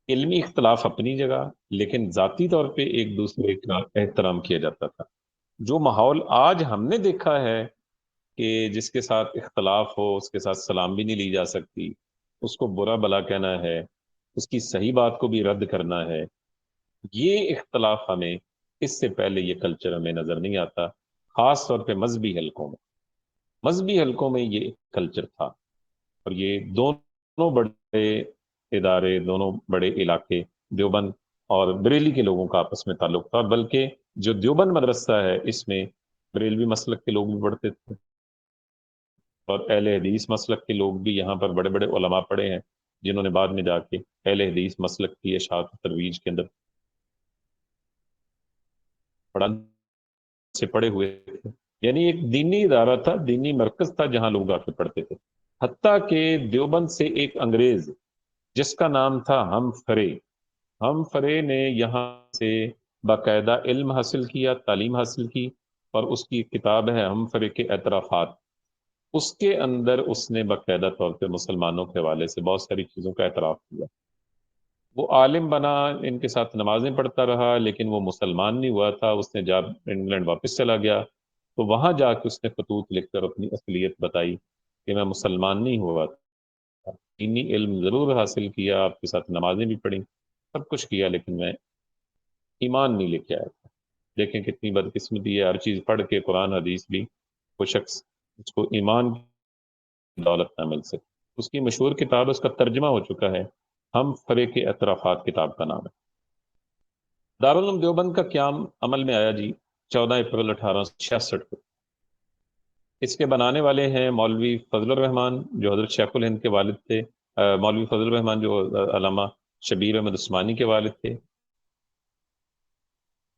علمی اختلاف اپنی جگہ، لیکن ذاتی طور پہ ایک دوسرے کا احترام کیا جاتا تھا. جو ماحول آج ہم نے دیکھا ہے کہ جس کے ساتھ اختلاف ہو اس کے ساتھ سلام بھی نہیں لی جا سکتی، اس کو برا بلا کہنا ہے، اس کی صحیح بات کو بھی رد کرنا ہے، یہ اختلاف ہمیں اس سے پہلے یہ کلچر ہمیں نظر نہیں آتا. خاص طور پہ مذہبی حلقوں میں، مذہبی حلقوں میں یہ کلچر تھا. اور یہ دونوں بڑے ادارے، دونوں بڑے علاقے، دیوبند اور بریلی کے لوگوں کا آپس میں تعلق تھا. بلکہ جو دیوبند مدرسہ ہے اس میں بریلوی مسلک کے لوگ بھی پڑھتے تھے، اور اہل حدیث مسلک کے لوگ بھی یہاں پر بڑے بڑے علماء پڑھے ہیں جنہوں نے بعد میں جا کے اہل حدیث مسلک کی اشاعت و ترویج کے اندر پڑھا سے پڑے ہوئے تھے. یعنی ایک دینی ادارہ تھا، دینی مرکز تھا جہاں لوگ آ کے پڑھتے تھے. حتیٰ کہ دیوبند سے ایک انگریز جس کا نام تھا ہم فرے، ہم فرے نے یہاں سے باقاعدہ علم حاصل کیا، تعلیم حاصل کی، اور اس کی کتاب ہے ہم فرے کے اعترافات. اس کے اندر اس نے باقاعدہ طور پہ مسلمانوں کے حوالے سے بہت ساری چیزوں کا اعتراف کیا. وہ عالم بنا، ان کے ساتھ نمازیں پڑھتا رہا، لیکن وہ مسلمان نہیں ہوا تھا. اس نے جب انگلینڈ واپس چلا گیا تو وہاں جا کے اس نے خطوط لکھ کر اپنی اصلیت بتائی کہ میں مسلمان نہیں ہوا تھا، دینی علم ضرور حاصل کیا، آپ کے ساتھ نمازیں بھی پڑھی، سب کچھ کیا، لیکن میں ایمان نہیں لے کے آیا تھا. دیکھیں کتنی بدقسمتی ہے، ہر چیز پڑھ کے قرآن حدیث بھی وہ شخص اس کو ایمان کی دولت نہ مل سکے. اس کی مشہور کتاب، اس کا ترجمہ ہو چکا ہے، ہم فرے کے اعترافات کتاب کا نام ہے. دارالعلوم دیوبند کا قیام عمل میں آیا جی 14 اپریل 1866 کو. اس کے بنانے والے ہیں مولوی فضل الرحمان جو حضرت شیخ الہند کے والد تھے، مولوی فضل الرحمان جو علامہ شبیر احمد عثمانی کے والد تھے،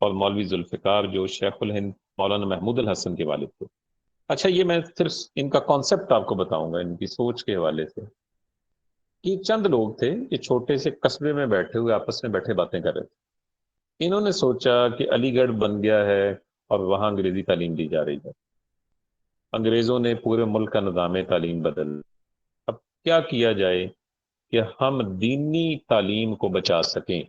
اور مولوی ذوالفقار جو شیخ الہند مولانا محمود الحسن کے والد تھے. اچھا، یہ میں صرف ان کا کانسیپٹ آپ کو بتاؤں گا ان کی سوچ کے حوالے سے، کہ چند لوگ تھے یہ چھوٹے سے قصبے میں بیٹھے ہوئے آپس میں بیٹھے باتیں کر رہے تھے. انہوں نے سوچا کہ علی گڑھ بن گیا ہے اور وہاں انگریزی تعلیم دی جا رہی ہے، انگریزوں نے پورے ملک کا نظام تعلیم بدل. اب کیا کیا جائے کہ ہم دینی تعلیم کو بچا سکیں،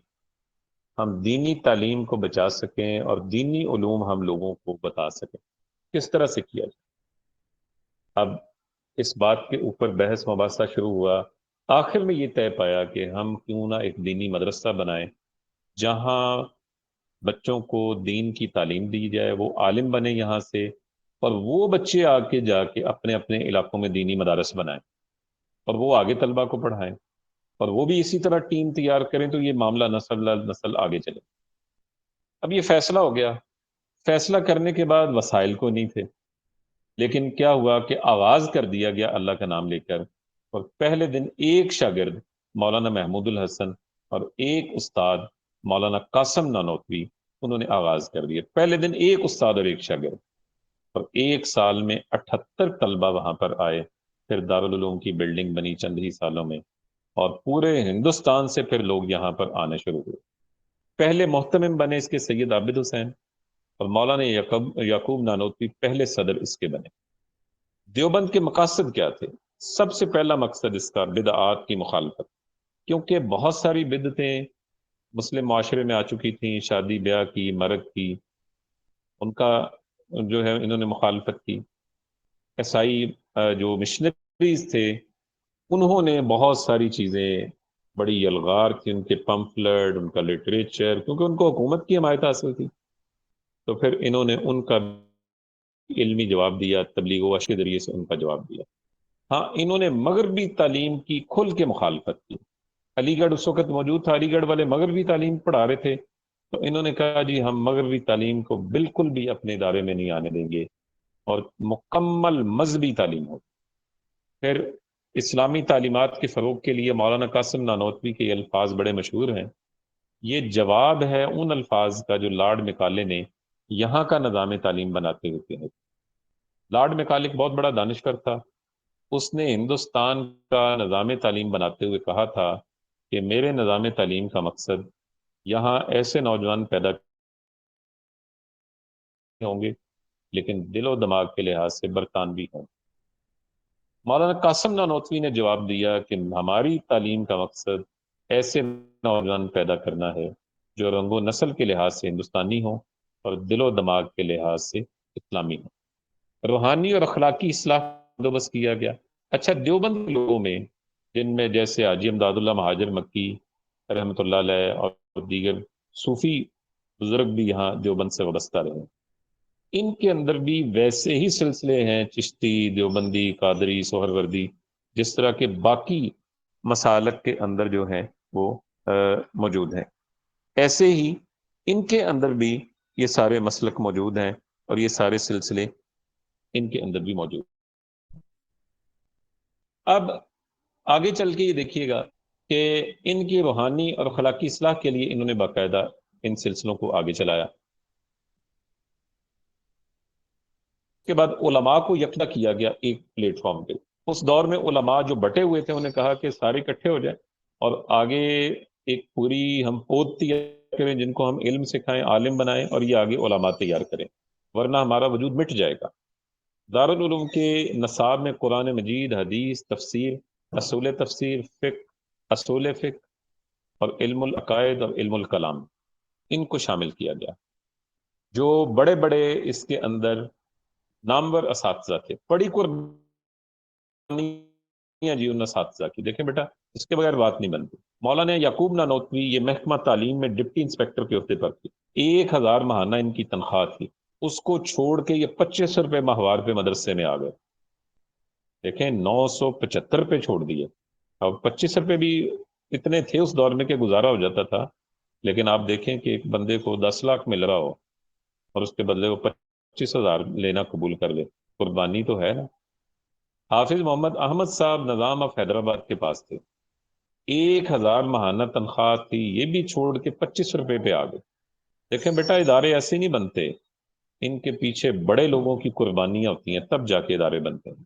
ہم دینی تعلیم کو بچا سکیں اور دینی علوم ہم لوگوں کو بتا سکیں. کس طرح سے کیا جائے؟ اب اس بات کے اوپر بحث مباحثہ شروع ہوا. آخر میں یہ طے پایا کہ ہم کیوں نہ ایک دینی مدرسہ بنائیں جہاں بچوں کو دین کی تعلیم دی جائے، وہ عالم بنے یہاں سے، اور وہ بچے آگے جا کے اپنے اپنے علاقوں میں دینی مدارس بنائیں اور وہ آگے طلبہ کو پڑھائیں، اور وہ بھی اسی طرح ٹیم تیار کریں تو یہ معاملہ نسل نسل آگے چلے. اب یہ فیصلہ ہو گیا. فیصلہ کرنے کے بعد وسائل کو نہیں تھے، لیکن کیا ہوا کہ آغاز کر دیا گیا اللہ کا نام لے کر. اور پہلے دن ایک شاگرد مولانا محمود الحسن اور ایک استاد مولانا قاسم نانوتوی، انہوں نے آغاز کر دیا۔ پہلے دن ایک استاد اور ایک شاگرد، اور ایک سال میں 78 طلبہ وہاں پر آئے۔ پھر دارالعلوم کی بلڈنگ بنی چند ہی سالوں میں، اور پورے ہندوستان سے پھر لوگ یہاں پر آنے شروع ہوئے۔ پہلے محتمم بنے اس کے سید عابد حسین، اور مولانا یعقوب نانوتوی پہلے صدر اس کے بنے۔ دیوبند کے مقاصد کیا تھے؟ سب سے پہلا مقصد اس کا بدعات کی مخالفت، کیونکہ بہت ساری بدعتیں مسلم معاشرے میں آ چکی تھیں، شادی بیاہ کی، مرگ کی، ان کا جو ہے انہوں نے مخالفت کی۔ عیسائی جو مشنریز تھے، انہوں نے بہت ساری چیزیں، بڑی یلغار تھی ان کے پمفلٹ، ان کا لٹریچر، کیونکہ ان کو حکومت کی حمایت حاصل تھی، تو پھر انہوں نے ان کا علمی جواب دیا، تبلیغ و کے ذریعے سے ان کا جواب دیا۔ ہاں، انہوں نے مغربی تعلیم کی کھل کے مخالفت کی۔ علی گڑھ اس وقت موجود تھا، علی گڑھ والے مغربی تعلیم پڑھا رہے تھے، تو انہوں نے کہا جی ہم مغربی تعلیم کو بالکل بھی اپنے ادارے میں نہیں آنے دیں گے، اور مکمل مذہبی تعلیم ہو۔ پھر اسلامی تعلیمات کے فروغ کے لیے مولانا قاسم نانوتوی کے یہ الفاظ بڑے مشہور ہیں۔ یہ جواب ہے ان الفاظ کا جو لارڈ میکالے نے یہاں کا نظام تعلیم بناتے ہوئے کہے۔ لارڈ میکالے ایک بہت بڑا دانشور تھا، اس نے ہندوستان کا نظام تعلیم بناتے ہوئے کہا تھا کہ میرے نظام تعلیم کا مقصد یہاں ایسے نوجوان پیدا ہوں گے لیکن دل و دماغ کے لحاظ سے برطانوی ہوں۔ مولانا قاسم نانوتوی نے جواب دیا کہ ہماری تعلیم کا مقصد ایسے نوجوان پیدا کرنا ہے جو رنگ و نسل کے لحاظ سے ہندوستانی ہوں اور دل و دماغ کے لحاظ سے اسلامی ہوں۔ روحانی اور اخلاقی اصلاح بندوبست کیا گیا۔ اچھا، دیوبند کے لوگوں میں، جن میں جیسے حاجی امداد اللہ مہاجر مکی رحمۃ اللہ علیہ اور دیگر صوفی بزرگ بھی یہاں دیوبند سے وابستہ رہے، ان کے اندر بھی ویسے ہی سلسلے ہیں، چشتی، دیوبندی، قادری، سہروردی، جس طرح کے باقی مسالک کے اندر جو ہیں وہ موجود ہیں، ایسے ہی ان کے اندر بھی یہ سارے مسلک موجود ہیں، اور یہ سارے سلسلے ان کے اندر بھی موجود۔ اب آگے چل کے یہ دیکھیے گا کہ ان کی روحانی اور اخلاقی اصلاح کے لیے انہوں نے باقاعدہ ان سلسلوں کو آگے چلایا۔ کے بعد علماء کو یکجا کیا گیا ایک پلیٹ فارم پہ۔ اس دور میں علماء جو بٹے ہوئے تھے، انہیں کہا کہ سارے اکٹھے ہو جائیں اور آگے ایک پوری ہم پود تیار کریں جن کو ہم علم سکھائیں، عالم بنائیں، اور یہ آگے علماء تیار کریں، ورنہ ہمارا وجود مٹ جائے گا۔ دارالعلوم کے نصاب میں قرآن مجید، حدیث، تفسیر، اصول تفسیر، فقہ، اصول فقہ، اور علم العقائد اور علم الکلام، ان کو شامل کیا گیا۔ جو بڑے بڑے اس کے اندر نامور اساتذہ تھے، بڑی قربانیاں جی ان اساتذہ کی، دیکھیں بیٹا اس کے بغیر بات نہیں بنتی۔ مولانا یعقوب نانوتوی یہ محکمہ تعلیم میں ڈپٹی انسپیکٹر کے عہدے پر تھے، 1000 ماہانہ ان کی تنخواہ تھی، اس کو چھوڑ کے یہ 2500 روپے ماہوار پہ مدرسے میں آ گئے۔ دیکھیں 975 پہ چھوڑ دیے، اب 25 روپے بھی اتنے تھے اس دور میں کہ گزارا ہو جاتا تھا، لیکن آپ دیکھیں کہ ایک بندے کو 10 لاکھ مل رہا ہو اور اس کے بدلے وہ 25,000 لینا قبول کر لے، قربانی تو ہے نا۔ حافظ محمد احمد صاحب نظام آف حیدرآباد کے پاس تھے، 1000 ماہانہ تنخواہ تھی، یہ بھی چھوڑ کے 25 روپے پہ آ گئے۔ دیکھیں بیٹا ادارے ایسے نہیں بنتے، ان کے پیچھے بڑے لوگوں کی قربانیاں ہوتی ہیں، تب جا کے ادارے بنتے ہیں۔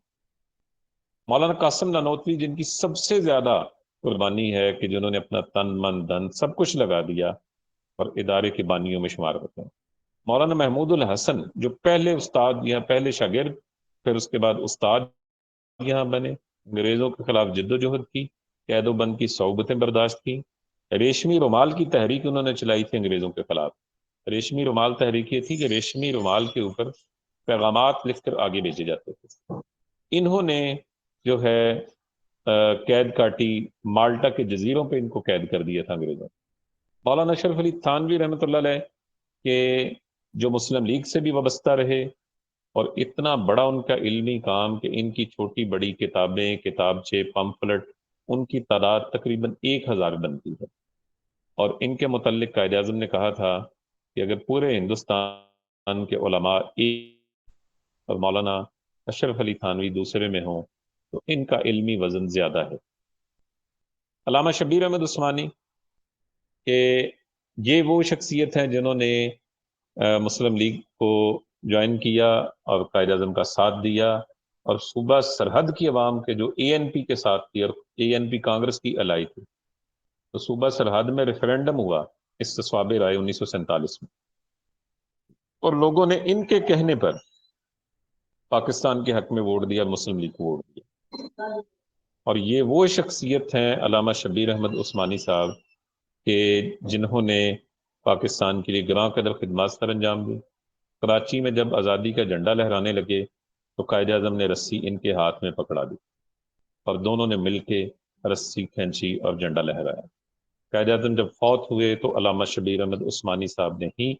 مولانا قاسم نانوتوی جن کی سب سے زیادہ قربانی ہے کہ جنہوں نے اپنا تن من دھن سب کچھ لگا دیا اور ادارے کے بانیوں میں شمار ہوتے ہیں۔ مولانا محمود الحسن جو پہلے استاد یہاں، پہلے شاگرد، پھر اس کے بعد استاد یہاں بنے، انگریزوں کے خلاف جد و جہد کی، قید و بند کی صعوبتیں برداشت کی، ریشمی رومال کی تحریک انہوں نے چلائی تھی انگریزوں کے خلاف۔ ریشمی رومال تحریک یہ تھی کہ ریشمی رومال کے اوپر پیغامات لکھ کر آگے بھیجے جاتے تھے۔ انہوں نے جو ہے قید کاٹی، مالٹا کے جزیروں پہ ان کو قید کر دیا تھا انگریزوں۔ مولانا اشرف علی تھانوی رحمۃ اللہ علیہ کہ جو مسلم لیگ سے بھی وابستہ رہے، اور اتنا بڑا ان کا علمی کام کہ ان کی چھوٹی بڑی کتابیں، کتابچے، پمفلٹ، ان کی تعداد تقریباً 1000 بنتی ہے، اور ان کے متعلق قائد اعظم نے کہا تھا کہ اگر پورے ہندوستان کے علماء ایک اور مولانا اشرف علی تھانوی دوسرے میں ہوں تو ان کا علمی وزن زیادہ ہے۔ علامہ شبیر احمد عثمانی کہ یہ وہ شخصیت ہیں جنہوں نے مسلم لیگ کو جوائن کیا اور قائد اعظم کا ساتھ دیا، اور صوبہ سرحد کی عوام کے جو اے این پی کے ساتھ تھی، اور اے این پی کانگریس کی الائی تھی، تو صوبہ سرحد میں ریفرینڈم ہوا استصواب رائے 1947 میں، اور لوگوں نے ان کے کہنے پر پاکستان کے حق میں ووٹ دیا، مسلم لیگ کو ووٹ دیا۔ اور یہ وہ شخصیت ہیں علامہ شبیر احمد عثمانی صاحب کہ جنہوں نے پاکستان کے لیے گراں قدر خدمات سر انجام دی۔ کراچی میں جب آزادی کا جھنڈا لہرانے لگے تو قائد اعظم نے رسی ان کے ہاتھ میں پکڑا دی، اور دونوں نے مل کے رسی کھینچی اور جھنڈا لہرایا۔ قائد اعظم جب فوت ہوئے تو علامہ شبیر احمد عثمانی صاحب نے ہی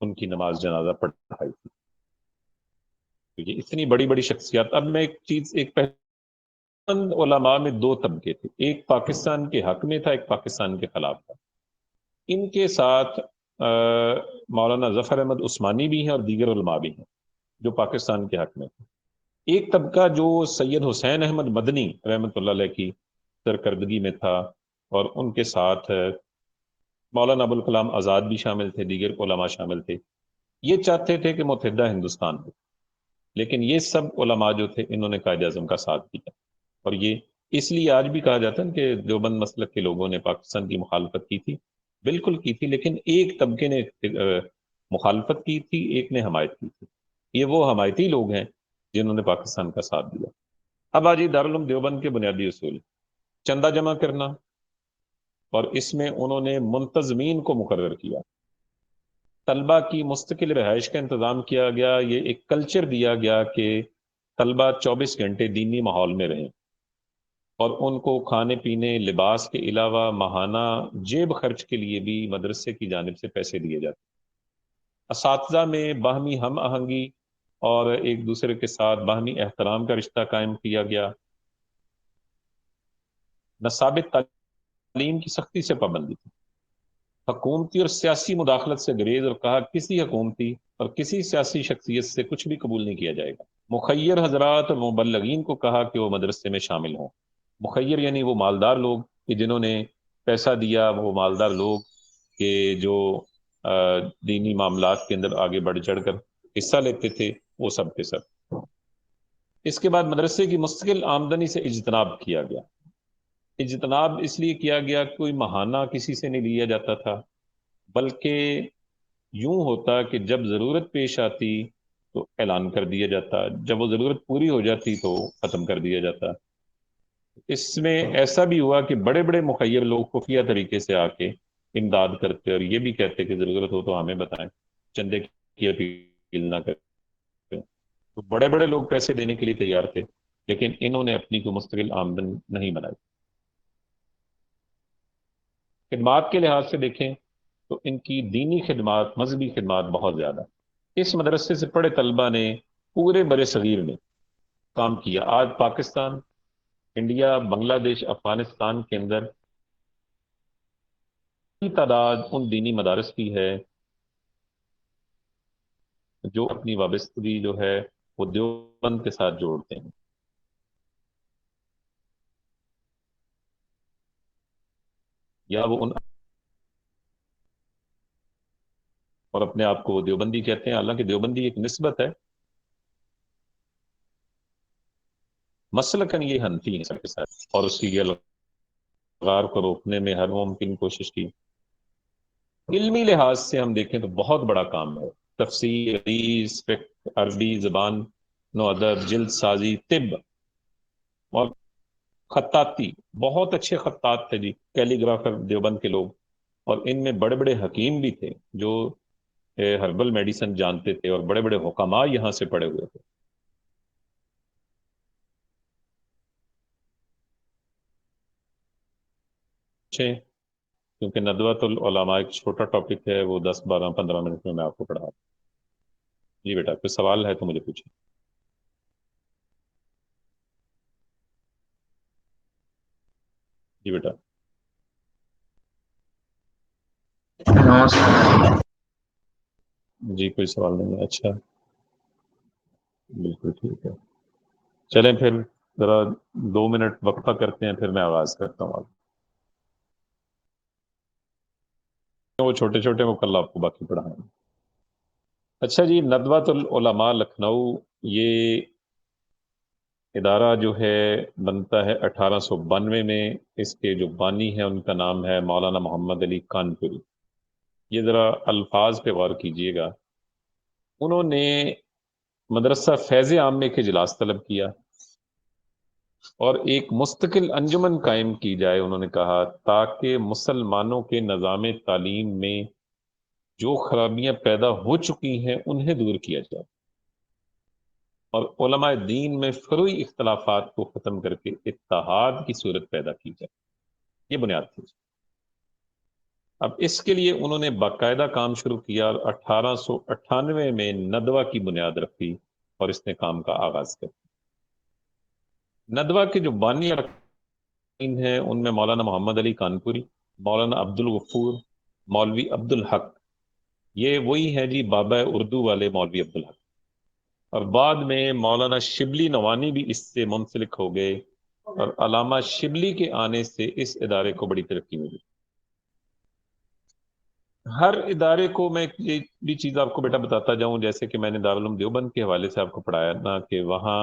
ان کی نماز جنازہ پڑھائی تھی۔ تو یہ اتنی بڑی بڑی شخصیات۔ اب میں ایک چیز، ایک پہلے علماء میں دو طبقے تھے، ایک پاکستان کے حق میں تھا، ایک پاکستان کے خلاف تھا۔ ان کے ساتھ مولانا ظفر احمد عثمانی بھی ہیں اور دیگر علماء بھی ہیں جو پاکستان کے حق میں تھے۔ ایک طبقہ جو سید حسین احمد مدنی رحمۃ اللہ علیہ کی سرکردگی میں تھا، اور ان کے ساتھ مولانا ابوالکلام آزاد بھی شامل تھے، دیگر علماء شامل تھے۔ یہ چاہتے تھے کہ متحدہ ہندوستان ہو، لیکن یہ سب علماء جو تھے انہوں نے قائد اعظم کا ساتھ دیا۔ اور یہ اس لیے آج بھی کہا جاتا ہے کہ دیوبند مسلک کے لوگوں نے پاکستان کی مخالفت کی تھی، بالکل کی تھی، لیکن ایک طبقے نے مخالفت کی تھی، ایک نے حمایت کی تھی۔ یہ وہ حمایتی لوگ ہیں جنہوں نے پاکستان کا ساتھ دیا۔ اب آجی دارالعلوم دیوبند کے بنیادی اصول، چندہ جمع کرنا، اور اس میں انہوں نے منتظمین کو مقرر کیا، طلبہ کی مستقل رہائش کا انتظام کیا گیا، یہ ایک کلچر دیا گیا کہ طلبہ 24 گھنٹے دینی ماحول میں رہیں، اور ان کو کھانے پینے لباس کے علاوہ ماہانہ جیب خرچ کے لیے بھی مدرسے کی جانب سے پیسے دیے جاتے۔ اساتذہ میں باہمی ہم آہنگی اور ایک دوسرے کے ساتھ باہمی احترام کا رشتہ قائم کیا گیا۔ نصاب تعلیم کی سختی سے پابندی تھی، حکومتی اور سیاسی مداخلت سے گریز، اور کہا کسی حکومتی اور کسی سیاسی شخصیت سے کچھ بھی قبول نہیں کیا جائے گا۔ مخیر حضرات اور مبلغین کو کہا کہ وہ مدرسے میں شامل ہوں۔ مخیر یعنی وہ مالدار لوگ کہ جنہوں نے پیسہ دیا، وہ مالدار لوگ کہ جو دینی معاملات کے اندر آگے بڑھ چڑھ کر حصہ لیتے تھے، وہ سب کے سب۔ اس کے بعد مدرسے کی مستقل آمدنی سے اجتناب کیا گیا۔ اجتناب اس لیے کیا گیا کہ کوئی ماہانہ کسی سے نہیں لیا جاتا تھا، بلکہ یوں ہوتا کہ جب ضرورت پیش آتی تو اعلان کر دیا جاتا، جب وہ ضرورت پوری ہو جاتی تو ختم کر دیا جاتا۔ اس میں ایسا بھی ہوا کہ بڑے بڑے مخیر لوگ خفیہ طریقے سے آ کے امداد کرتے اور یہ بھی کہتے کہ ضرورت ہو تو ہمیں بتائیں، چندے کی اپیل نہ کرتے۔ تو بڑے بڑے لوگ پیسے دینے کے لیے تیار تھے، لیکن انہوں نے اپنی کوئی مستقل آمدن نہیں بنائی۔ خدمات کے لحاظ سے دیکھیں تو ان کی دینی خدمات، مذہبی خدمات بہت زیادہ۔ اس مدرسے سے پڑھے طلبہ نے پورے بر صغیر میں کام کیا۔ آج پاکستان، انڈیا، بنگلہ دیش، افغانستان کے اندر کی تعداد ان دینی مدارس کی ہے جو اپنی وابستگی جو ہے وہ دیوبند کے ساتھ جوڑتے ہیں، یا وہ ان اور اپنے آپ کو وہ دیوبندی کہتے ہیں، حالانکہ دیوبندی ایک نسبت ہے، مسلکن یہ حنفی ہے سب کے ساتھ، اور اس کی الغار کو روکنے میں ہر ممکن کوشش کی۔ علمی لحاظ سے ہم دیکھیں تو بہت بڑا کام ہے، تفسیر، حدیث، فقہ، عربی زبان، نو ادب، جلد سازی، طب، اور خطاطی۔ بہت اچھے خطاط تھے جی، کیلی گرافر دیوبند کے لوگ، اور ان میں بڑے بڑے حکیم بھی تھے جو ہربل میڈیسن جانتے تھے، اور بڑے بڑے حکماء یہاں سے پڑے ہوئے تھے۔ اچھے، کیونکہ ندوۃ العلماء ایک چھوٹا ٹاپک ہے، وہ 10 12 15 منٹ میں آپ کو پڑھا۔ جی بیٹا، کوئی سوال ہے تو مجھے پوچھیں۔ جی بیٹا۔ جی کوئی سوال نہیں ہے، اچھا، بالکل ٹھیک ہے۔ چلیں پھر ذرا 2 منٹ وقفہ کرتے ہیں، پھر میں آغاز کرتا ہوں۔ وہ چھوٹے چھوٹے وہ کل آپ کو باقی پڑھائیں گے۔ اچھا جی، ندوۃ العلماء لکھنؤ، یہ ادارہ جو ہے بنتا ہے 1892 میں۔ اس کے جو بانی ہیں ان کا نام ہے مولانا محمد علی کانپوری۔ یہ ذرا الفاظ پہ غور کیجئے گا۔ انہوں نے مدرسہ فیض عامے کے اجلاس طلب کیا اور ایک مستقل انجمن قائم کی جائے، انہوں نے کہا، تاکہ مسلمانوں کے نظام تعلیم میں جو خرابیاں پیدا ہو چکی ہیں انہیں دور کیا جائے، اور علماء دین میں فروعی اختلافات کو ختم کر کے اتحاد کی صورت پیدا کی جائے۔ یہ بنیاد تھی۔ اب اس کے لیے انہوں نے باقاعدہ کام شروع کیا اور 1898 میں ندوہ کی بنیاد رکھی اور اس نے کام کا آغاز کیا۔ ندوہ کے جو بانی ارکان ہیں ان میں مولانا محمد علی کانپوری، مولانا عبد الغفور، مولوی عبد الحق، یہ وہی ہیں جی بابا اردو والے مولوی عبد الحق، اور بعد میں مولانا شبلی نوانی بھی اس سے منسلک ہو گئے، اور علامہ شبلی کے آنے سے اس ادارے کو بڑی ترقی ملی۔ ہر ادارے کو میں یہ بھی چیز آپ کو بیٹا بتاتا جاؤں، جیسے کہ میں نے دارالعلوم دیوبند کے حوالے سے آپ کو پڑھایا نا کہ وہاں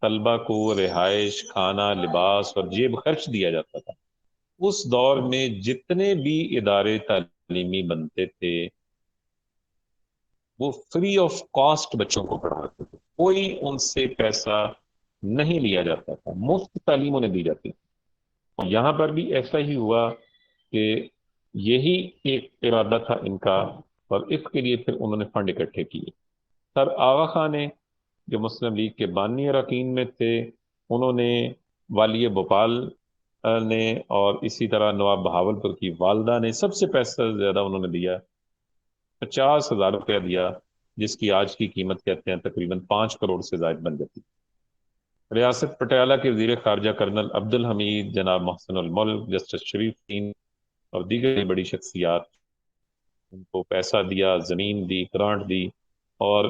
طلبہ کو رہائش، کھانا، لباس اور جیب خرچ دیا جاتا تھا۔ اس دور میں جتنے بھی ادارے تعلیمی بنتے تھے وہ فری آف کاسٹ بچوں کو پڑھاتے تھے، کوئی ان سے پیسہ نہیں لیا جاتا تھا، مفت تعلیم انہیں دی جاتی تھی۔ یہاں پر بھی ایسا ہی ہوا کہ یہی ایک ارادہ تھا ان کا، اور اس کے لیے پھر انہوں نے فنڈ اکٹھے کیے۔ سر آغا خان نے جو مسلم لیگ کے بانی اراکین میں تھے، انہوں نے والی بھوپال نے اور اسی طرح نواب بہاولپور کی والدہ نے سب سے پیسہ زیادہ انہوں نے دیا، 50,000 روپیہ دیا، جس کی آج کی قیمت کہتے ہیں تقریباً 5 کروڑ سے زائد بن جاتی۔ ریاست پٹیالہ کے وزیر خارجہ کرنل عبد الحمید، جناب محسن الملک، جسٹس شریف دین اور دیگر بڑی شخصیات ان کو پیسہ دیا، زمین دی، گرانٹ دی، اور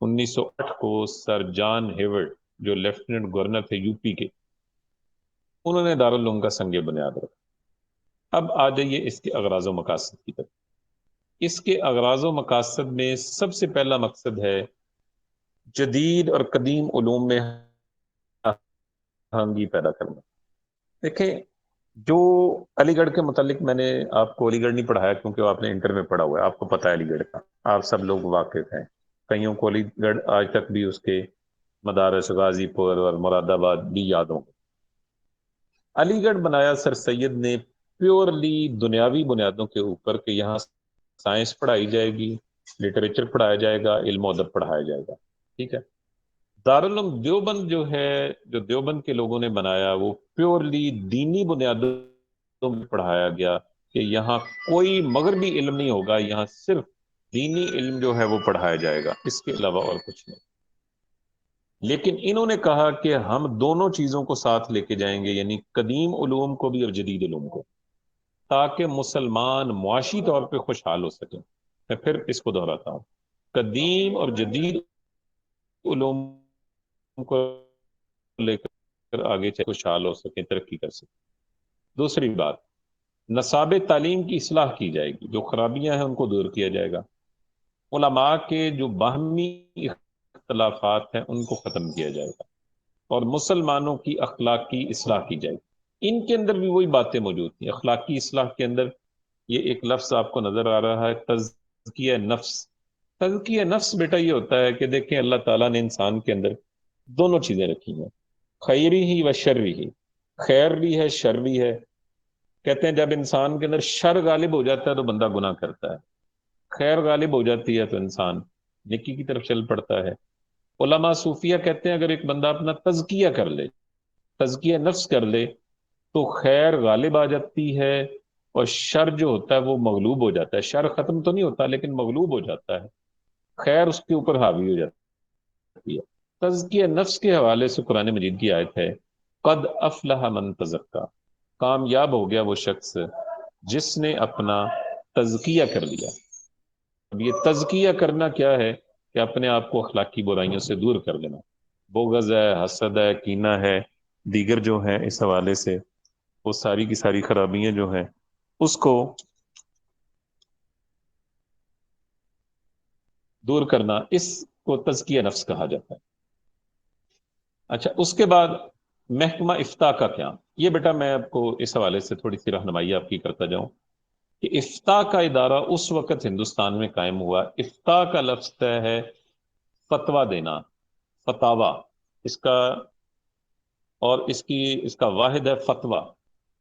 1908 کو سر جان ہیورڈ جو لیفٹیننٹ گورنر تھے یو پی کے، انہوں نے دارالعلوم کا سنگ بنیاد رکھا۔ اب آ جائیے اس کے اغراض و مقاصد کی طرف۔ اس کے اغراض و مقاصد میں سب سے پہلا مقصد ہے جدید اور قدیم علوم میں آہنگی پیدا کرنا۔ دیکھیں، جو علی گڑھ کے متعلق میں نے آپ کو علی گڑھ نہیں پڑھایا کیونکہ آپ نے انٹر میں پڑھا ہوا ہے، آپ کو پتہ ہے علی گڑھ کا، آپ سب لوگ واقف ہیں، کئیوں کو علی گڑھ آج تک بھی اس کے مدارس غازی پور اور مراد آباد بھی یاد ہوں گے۔ علی گڑھ بنایا سر سید نے پیورلی دنیاوی بنیادوں کے اوپر کہ یہاں سائنس پڑھائی جائے گی، لٹریچر پڑھایا جائے گا، علم و ادب پڑھایا جائے گا، ٹھیک ہے۔ دارالعلوم دیوبند جو ہے، جو دیوبند کے لوگوں نے بنایا، وہ پیورلی دینی بنیادوں میں پڑھایا گیا کہ یہاں کوئی مغربی علم نہیں ہوگا، یہاں صرف دینی علم جو ہے وہ پڑھایا جائے گا، اس کے علاوہ اور کچھ نہیں۔ لیکن انہوں نے کہا کہ ہم دونوں چیزوں کو ساتھ لے کے جائیں گے، یعنی قدیم علوم کو بھی اور جدید علوم کو، تاکہ مسلمان معاشی طور پہ خوشحال ہو سکیں۔ میں پھر اس کو دہراتا ہوں، قدیم اور جدید علوم کو لے کر آگے چل خوشحال ہو سکیں، ترقی کر سکیں۔ دوسری بات، نصاب تعلیم کی اصلاح کی جائے گی، جو خرابیاں ہیں ان کو دور کیا جائے گا، علماء کے جو باہمی اختلافات ہیں ان کو ختم کیا جائے گا، اور مسلمانوں کی اخلاقی اصلاح کی جائے گی۔ ان کے اندر بھی وہی باتیں موجود تھیں۔ اخلاقی اصلاح کے اندر یہ ایک لفظ آپ کو نظر آ رہا ہے، تزکیہ نفس۔ تزکیہ نفس بیٹا یہ ہوتا ہے کہ دیکھیں اللہ تعالیٰ نے انسان کے اندر دونوں چیزیں رکھی ہیں، خیری ہی و شرری ہی، خیر بھی ہے شر بھی ہے۔ کہتے ہیں جب انسان کے اندر شر غالب ہو جاتا ہے تو بندہ گناہ کرتا ہے، خیر غالب ہو جاتی ہے تو انسان نیکی کی طرف چل پڑتا ہے۔ علماء صوفیہ کہتے ہیں اگر ایک بندہ اپنا تزکیہ کر لے، تزکیہ نفس کر لے، تو خیر غالب آ جاتی ہے، اور شر جو ہوتا ہے وہ مغلوب ہو جاتا ہے۔ شر ختم تو نہیں ہوتا لیکن مغلوب ہو جاتا ہے، خیر اس کے اوپر حاوی ہو جاتی ہے۔ تزکیہ نفس کے حوالے سے قرآن مجید کی آیت ہے، قد افلح من تزکا، کامیاب ہو گیا وہ شخص جس نے اپنا تزکیہ کر لیا۔ اب یہ تزکیہ کرنا کیا ہے کہ اپنے آپ کو اخلاقی برائیوں سے دور کر لینا، بغض ہے، حسد ہے، کینہ ہے، دیگر جو ہیں اس حوالے سے وہ ساری کی ساری خرابیاں جو ہیں اس کو دور کرنا، اس کو تزکیہ نفس کہا جاتا ہے۔ اچھا، اس کے بعد محکمہ افتاء کا کیا؟ یہ بیٹا میں آپ کو اس حوالے سے تھوڑی سی رہنمائی آپ کی کرتا جاؤں کہ افتاء کا ادارہ اس وقت ہندوستان میں قائم ہوا۔ افتاء کا لفظ ہے فتویٰ دینا، فتاوا اس کا، اور اس کا واحد ہے فتویٰ۔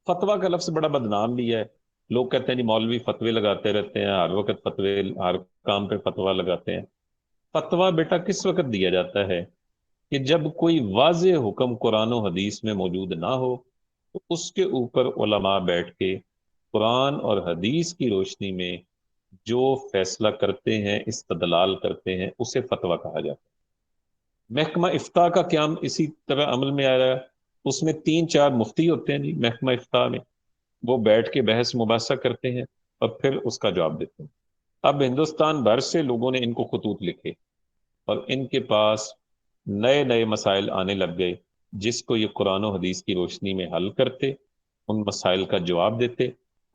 فتویٰ کا لفظ بڑا بدنام بھی ہے، لوگ کہتے ہیں جی مولوی فتوے لگاتے رہتے ہیں، ہر وقت فتوے، ہر کام پہ فتویٰ لگاتے ہیں۔ فتویٰ بیٹا کس وقت دیا جاتا ہے کہ جب کوئی واضح حکم قرآن و حدیث میں موجود نہ ہو تو اس کے اوپر علماء بیٹھ کے قرآن اور حدیث کی روشنی میں جو فیصلہ کرتے ہیں، استدلال کرتے ہیں، اسے فتویٰ کہا جاتا ہے۔ محکمہ افتاء کا قیام اسی طرح عمل میں آ رہا ہے۔ اس میں 3-4 مفتی ہوتے ہیں جی محکمہ افتاء میں، وہ بیٹھ کے بحث مباحثہ کرتے ہیں اور پھر اس کا جواب دیتے ہیں۔ اب ہندوستان بھر سے لوگوں نے ان کو خطوط لکھے اور ان کے پاس نئے نئے مسائل آنے لگ گئے، جس کو یہ قرآن و حدیث کی روشنی میں حل کرتے، ان مسائل کا جواب دیتے،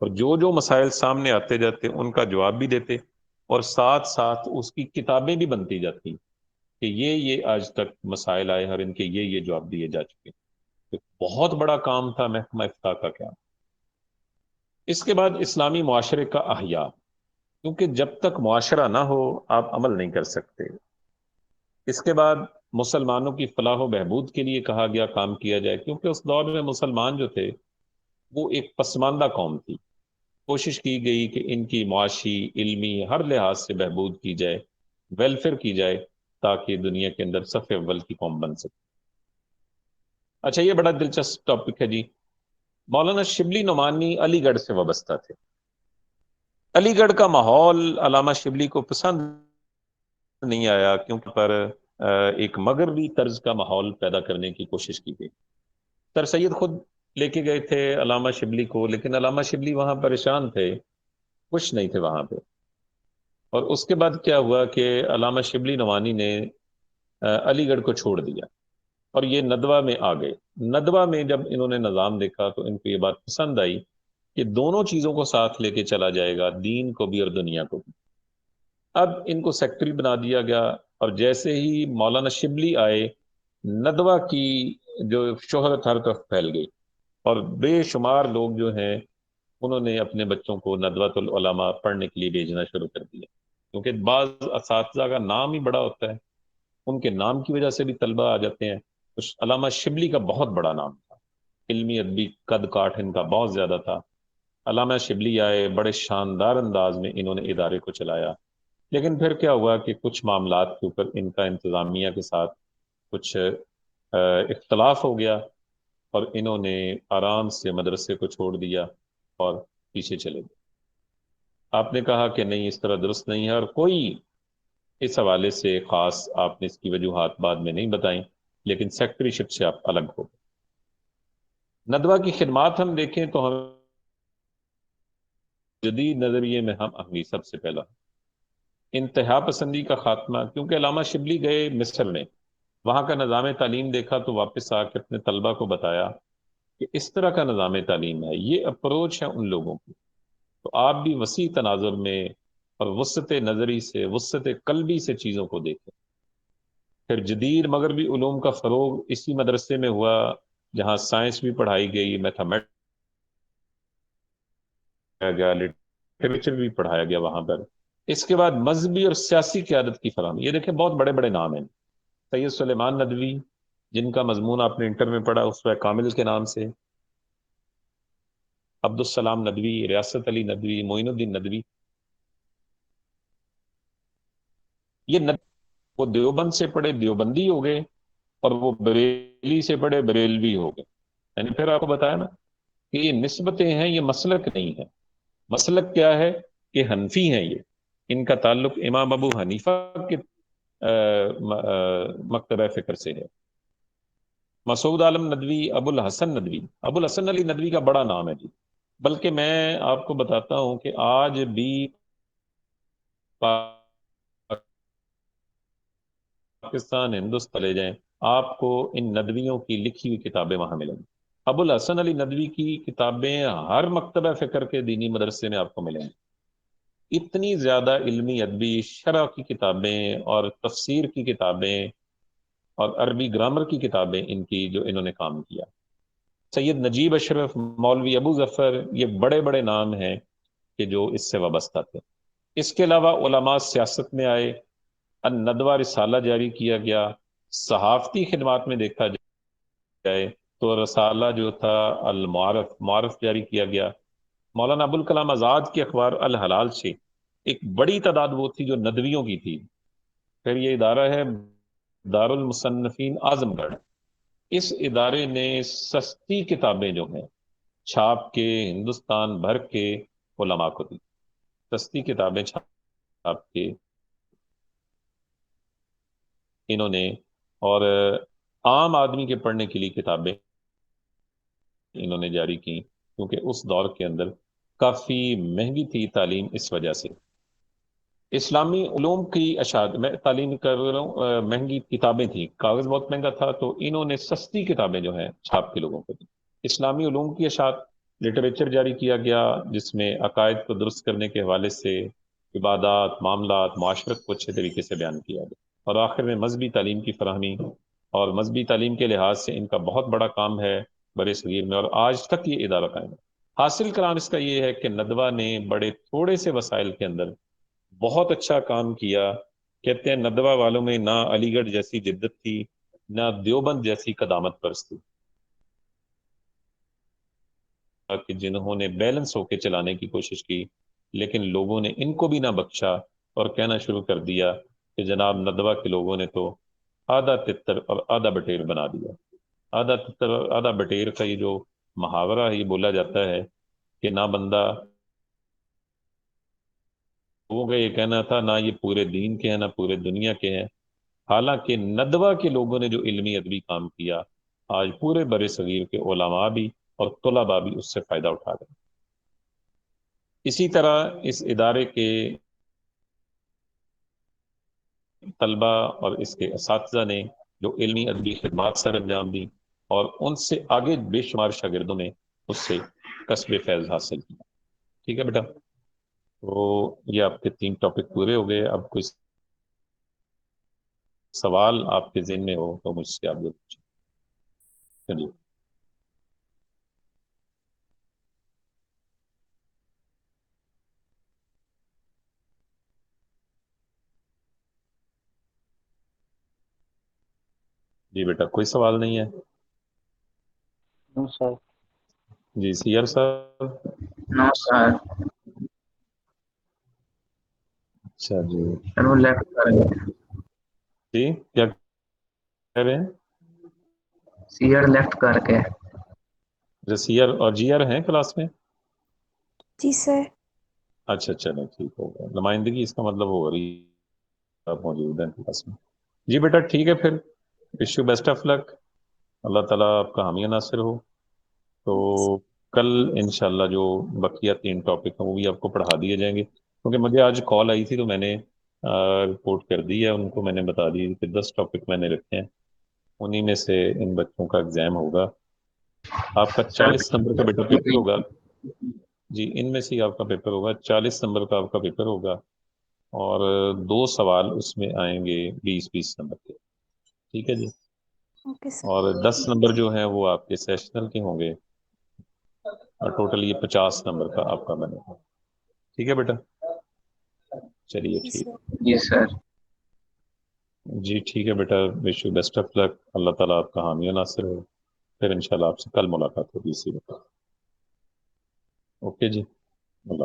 اور جو جو مسائل سامنے آتے جاتے ان کا جواب بھی دیتے، اور ساتھ ساتھ اس کی کتابیں بھی بنتی جاتی کہ یہ آج تک مسائل آئے اور ان کے یہ جواب دیے جا چکے۔ تو بہت بڑا کام تھا محکمہ افتاء کا کیا۔ اس کے بعد اسلامی معاشرے کا احیاء، کیونکہ جب تک معاشرہ نہ ہو آپ عمل نہیں کر سکتے۔ اس کے بعد مسلمانوں کی فلاح و بہبود کے لیے کہا گیا کام کیا جائے، کیونکہ اس دور میں مسلمان جو تھے وہ ایک پسماندہ قوم تھی۔ کوشش کی گئی کہ ان کی معاشی، علمی، ہر لحاظ سے بہبود کی جائے، ویلفیئر کی جائے، تاکہ دنیا کے اندر صف اول کی قوم بن سکے۔ اچھا، یہ بڑا دلچسپ ٹاپک ہے جی۔ مولانا شبلی نعمانی علی گڑھ سے وابستہ تھے۔ علی گڑھ کا ماحول علامہ شبلی کو پسند نہیں آیا، کیونکہ پر ایک مغربی طرز کا ماحول پیدا کرنے کی کوشش کی گئی۔ سر سید خود لے کے گئے تھے علامہ شبلی کو، لیکن علامہ شبلی وہاں پریشان تھے، خوش نہیں تھے وہاں پہ۔ اور اس کے بعد کیا ہوا کہ علامہ شبلی نعمانی نے علی گڑھ کو چھوڑ دیا اور یہ ندوہ میں آ گئے۔ ندوہ میں جب انہوں نے نظام دیکھا تو ان کو یہ بات پسند آئی کہ دونوں چیزوں کو ساتھ لے کے چلا جائے گا، دین کو بھی اور دنیا کو بھی۔ اب ان کو سیکٹری بنا دیا گیا، اور جیسے ہی مولانا شبلی آئے، ندوہ کی جو شہرت ہر طرف پھیل گئی، اور بے شمار لوگ جو ہیں انہوں نے اپنے بچوں کو ندوۃ العلماء پڑھنے کے لیے بھیجنا شروع کر دیا، کیونکہ بعض اساتذہ کا نام ہی بڑا ہوتا ہے، ان کے نام کی وجہ سے بھی طلبہ آ جاتے ہیں۔ تو علامہ شبلی کا بہت بڑا نام تھا، علمی ادبی قد کاٹ ان کا بہت زیادہ تھا۔ علامہ شبلی آئے، بڑے شاندار انداز میں انہوں نے ادارے کو چلایا، لیکن پھر کیا ہوا کہ کچھ معاملات کے اوپر ان کا انتظامیہ کے ساتھ کچھ اختلاف ہو گیا، اور انہوں نے آرام سے مدرسے کو چھوڑ دیا اور پیچھے چلے گئے۔ آپ نے کہا کہ نہیں، اس طرح درست نہیں ہے، اور کوئی اس حوالے سے خاص آپ نے اس کی وجوہات بعد میں نہیں بتائیں، لیکن سیکٹری شپ سے آپ الگ ہو گئے۔ ندوہ کی خدمات ہم دیکھیں تو ہم جدید نظریے میں ہم اہمی سب سے پہلا انتہا پسندی کا خاتمہ، کیونکہ علامہ شبلی گئے مصر میں، وہاں کا نظام تعلیم دیکھا تو واپس آ کے اپنے طلبہ کو بتایا کہ اس طرح کا نظام تعلیم ہے، یہ اپروچ ہے ان لوگوں کی، تو آپ بھی وسیع تناظر میں اور وسعت نظری سے، وسعت قلبی سے چیزوں کو دیکھیں۔ پھر جدید مغربی علوم کا فروغ اسی مدرسے میں ہوا، جہاں سائنس بھی پڑھائی گئی، میتھمیٹکس گیا، لٹریچر بھی پڑھایا گیا وہاں پر۔ اس کے بعد مذہبی اور سیاسی قیادت کی فراہمی، یہ دیکھیں بہت بڑے بڑے نام ہیں۔ سید سلیمان ندوی، جن کا مضمون آپ نے انٹر میں پڑھا اسوہ کامل کے نام سے، عبدالسلام ندوی، ریاست علی ندوی، معین الدین ندوی، یہ وہ دیوبند سے پڑھے دیوبندی ہو گئے، اور وہ بریلی سے پڑھے بریلوی ہو گئے۔ یعنی پھر آپ کو بتایا نا کہ یہ نسبتیں ہیں، یہ مسلک نہیں ہے۔ مسلک کیا ہے کہ حنفی ہیں، یہ ان کا تعلق امام ابو حنیفہ کے مکتبہ فکر سے ہے۔ مسعود عالم ندوی، ابو الحسن ندوی، ابو الحسن علی ندوی کا بڑا نام ہے جی، بلکہ میں آپ کو بتاتا ہوں کہ آج بھی پاکستان، ہندوستان لے جائیں، آپ کو ان ندویوں کی لکھی ہوئی کتابیں وہاں ملیں گی۔ ابو الحسن علی ندوی کی کتابیں ہر مکتبہ فکر کے دینی مدرسے میں آپ کو ملیں گی۔ اتنی زیادہ علمی ادبی شرح کی کتابیں اور تفسیر کی کتابیں اور عربی گرامر کی کتابیں ان کی جو انہوں نے کام کیا. سید نجیب اشرف، مولوی ابو ظفر، یہ بڑے بڑے نام ہیں کہ جو اس سے وابستہ تھے. اس کے علاوہ علماء سیاست میں آئے، الندوہ رسالہ جاری کیا گیا. صحافتی خدمات میں دیکھا جائے تو رسالہ جو تھا المعارف، معارف جاری کیا گیا. مولانا ابوالکلام آزاد کی اخبار الحلال سے ایک بڑی تعداد وہ تھی جو ندویوں کی تھی. پھر یہ ادارہ ہے دارالمصنفین اعظم گڑھ. اس ادارے نے سستی کتابیں جو ہیں چھاپ کے ہندوستان بھر کے علماء کو دی. سستی کتابیں چھاپ کے انہوں نے، اور عام آدمی کے پڑھنے کے لیے کتابیں انہوں نے جاری کی، کیونکہ اس دور کے اندر کافی مہنگی تھی تعلیم. اس وجہ سے اسلامی علوم کی اشاعت میں تعلیم کر رہا ہوں، مہنگی کتابیں تھیں، کاغذ بہت مہنگا تھا، تو انہوں نے سستی کتابیں جو ہیں چھاپ کے لوگوں کو دی. اسلامی علوم کی اشاعت لٹریچر جاری کیا گیا، جس میں عقائد کو درست کرنے کے حوالے سے عبادات، معاملات، معاشرت کو اچھے طریقے سے بیان کیا گیا. اور آخر میں مذہبی تعلیم کی فراہمی، اور مذہبی تعلیم کے لحاظ سے ان کا بہت بڑا کام ہے برے صغیر میں، اور آج تک یہ ادارہ قائم ہے. حاصل کرام اس کا یہ ہے کہ ندوہ نے بڑے تھوڑے سے وسائل کے اندر بہت اچھا کام کیا. کہتے ہیں ندوہ والوں میں نہ علی گڑھ جیسی جدت تھی، نہ دیوبند جیسی قدامت پرستی، کہ جنہوں نے بیلنس ہو کے چلانے کی کوشش کی، لیکن لوگوں نے ان کو بھی نہ بخشا اور کہنا شروع کر دیا کہ جناب ندوہ کے لوگوں نے تو آدھا تتر اور آدھا بٹیر بنا دیا. آدھا تتر اور آدھا بٹیر کا یہ جو محاورہ ہے، یہ بولا جاتا ہے کہ نہ بندہ وہ کا یہ کہنا تھا نہ یہ پورے دین کے ہیں نہ پورے دنیا کے ہیں. حالانکہ ندوہ کے لوگوں نے جو علمی ادبی کام کیا، آج پورے بر صغیر کے علماء بھی اور طلباء بھی اس سے فائدہ اٹھا رہے ہیں. اسی طرح اس ادارے کے طلبہ اور اس کے اساتذہ نے جو علمی ادبی خدمات سر انجام دی، اور ان سے آگے بے شمار شاگردوں نے اس سے کسب فیض حاصل کیا. ٹھیک ہے بیٹا، تو یہ آپ کے 3 ٹاپک پورے ہو گئے. اب کوئی سوال آپ کے ذہن میں ہو تو مجھ سے آپ پوچھیں. چلیے. جی بیٹا، کوئی سوال نہیں ہے؟ نو سر. جی سیار صاحب. نو سر. اچھا جی. سر وہ لیفٹ کر گئے. جی کیا کہہ رہے ہیں؟ سیئر لیفٹ کر کے. سیئر اور جی آر ہیں کلاس میں؟ جی سر. اچھا چلیں ٹھیک ہوگا، نمائندگی اس کا مطلب ہو رہی آپ موجود ہیں کلاس میں. جی بیٹا ٹھیک ہے، پھر وش یو بیسٹ آف لک. اللہ تعالیٰ آپ کا حامی ناصر ہو. تو کل انشاءاللہ جو بقیہ 3 ٹاپک ہیں وہ بھی آپ کو پڑھا دیے جائیں گے، کیونکہ مجھے آج کال آئی تھی تو میں نے رپورٹ کر دی ہے ان کو. میں نے بتا دی کہ 10 ٹاپک میں نے رکھے ہیں، انہی میں سے ان بچوں کا ایگزام ہوگا. آپ کا 40 نمبر کا بیٹا پیپر ہوگا. جی ان میں سے ہی آپ کا پیپر ہوگا، 40 نمبر کا آپ کا پیپر ہوگا، اور 2 سوال اس میں آئیں گے 20-20 نمبر کے. ٹھیک ہے جی. Okay sir. اور 10 نمبر جو ہیں وہ آپ کے سیشنل کے ہوں گے، اور ٹوٹل یہ 50 نمبر کا آپ کا بنے گا. ٹھیک ہے بیٹا، چلیے جی ٹھیک. سر. جی سر. جی ٹھیک ہے بیٹا، وش یو بیسٹ آف لک. اللہ تعالیٰ آپ کا حامی ناصر ہو. پھر انشاءاللہ آپ سے کل ملاقات ہوگی اسی وقت. اوکے جی، اللہ حافظ.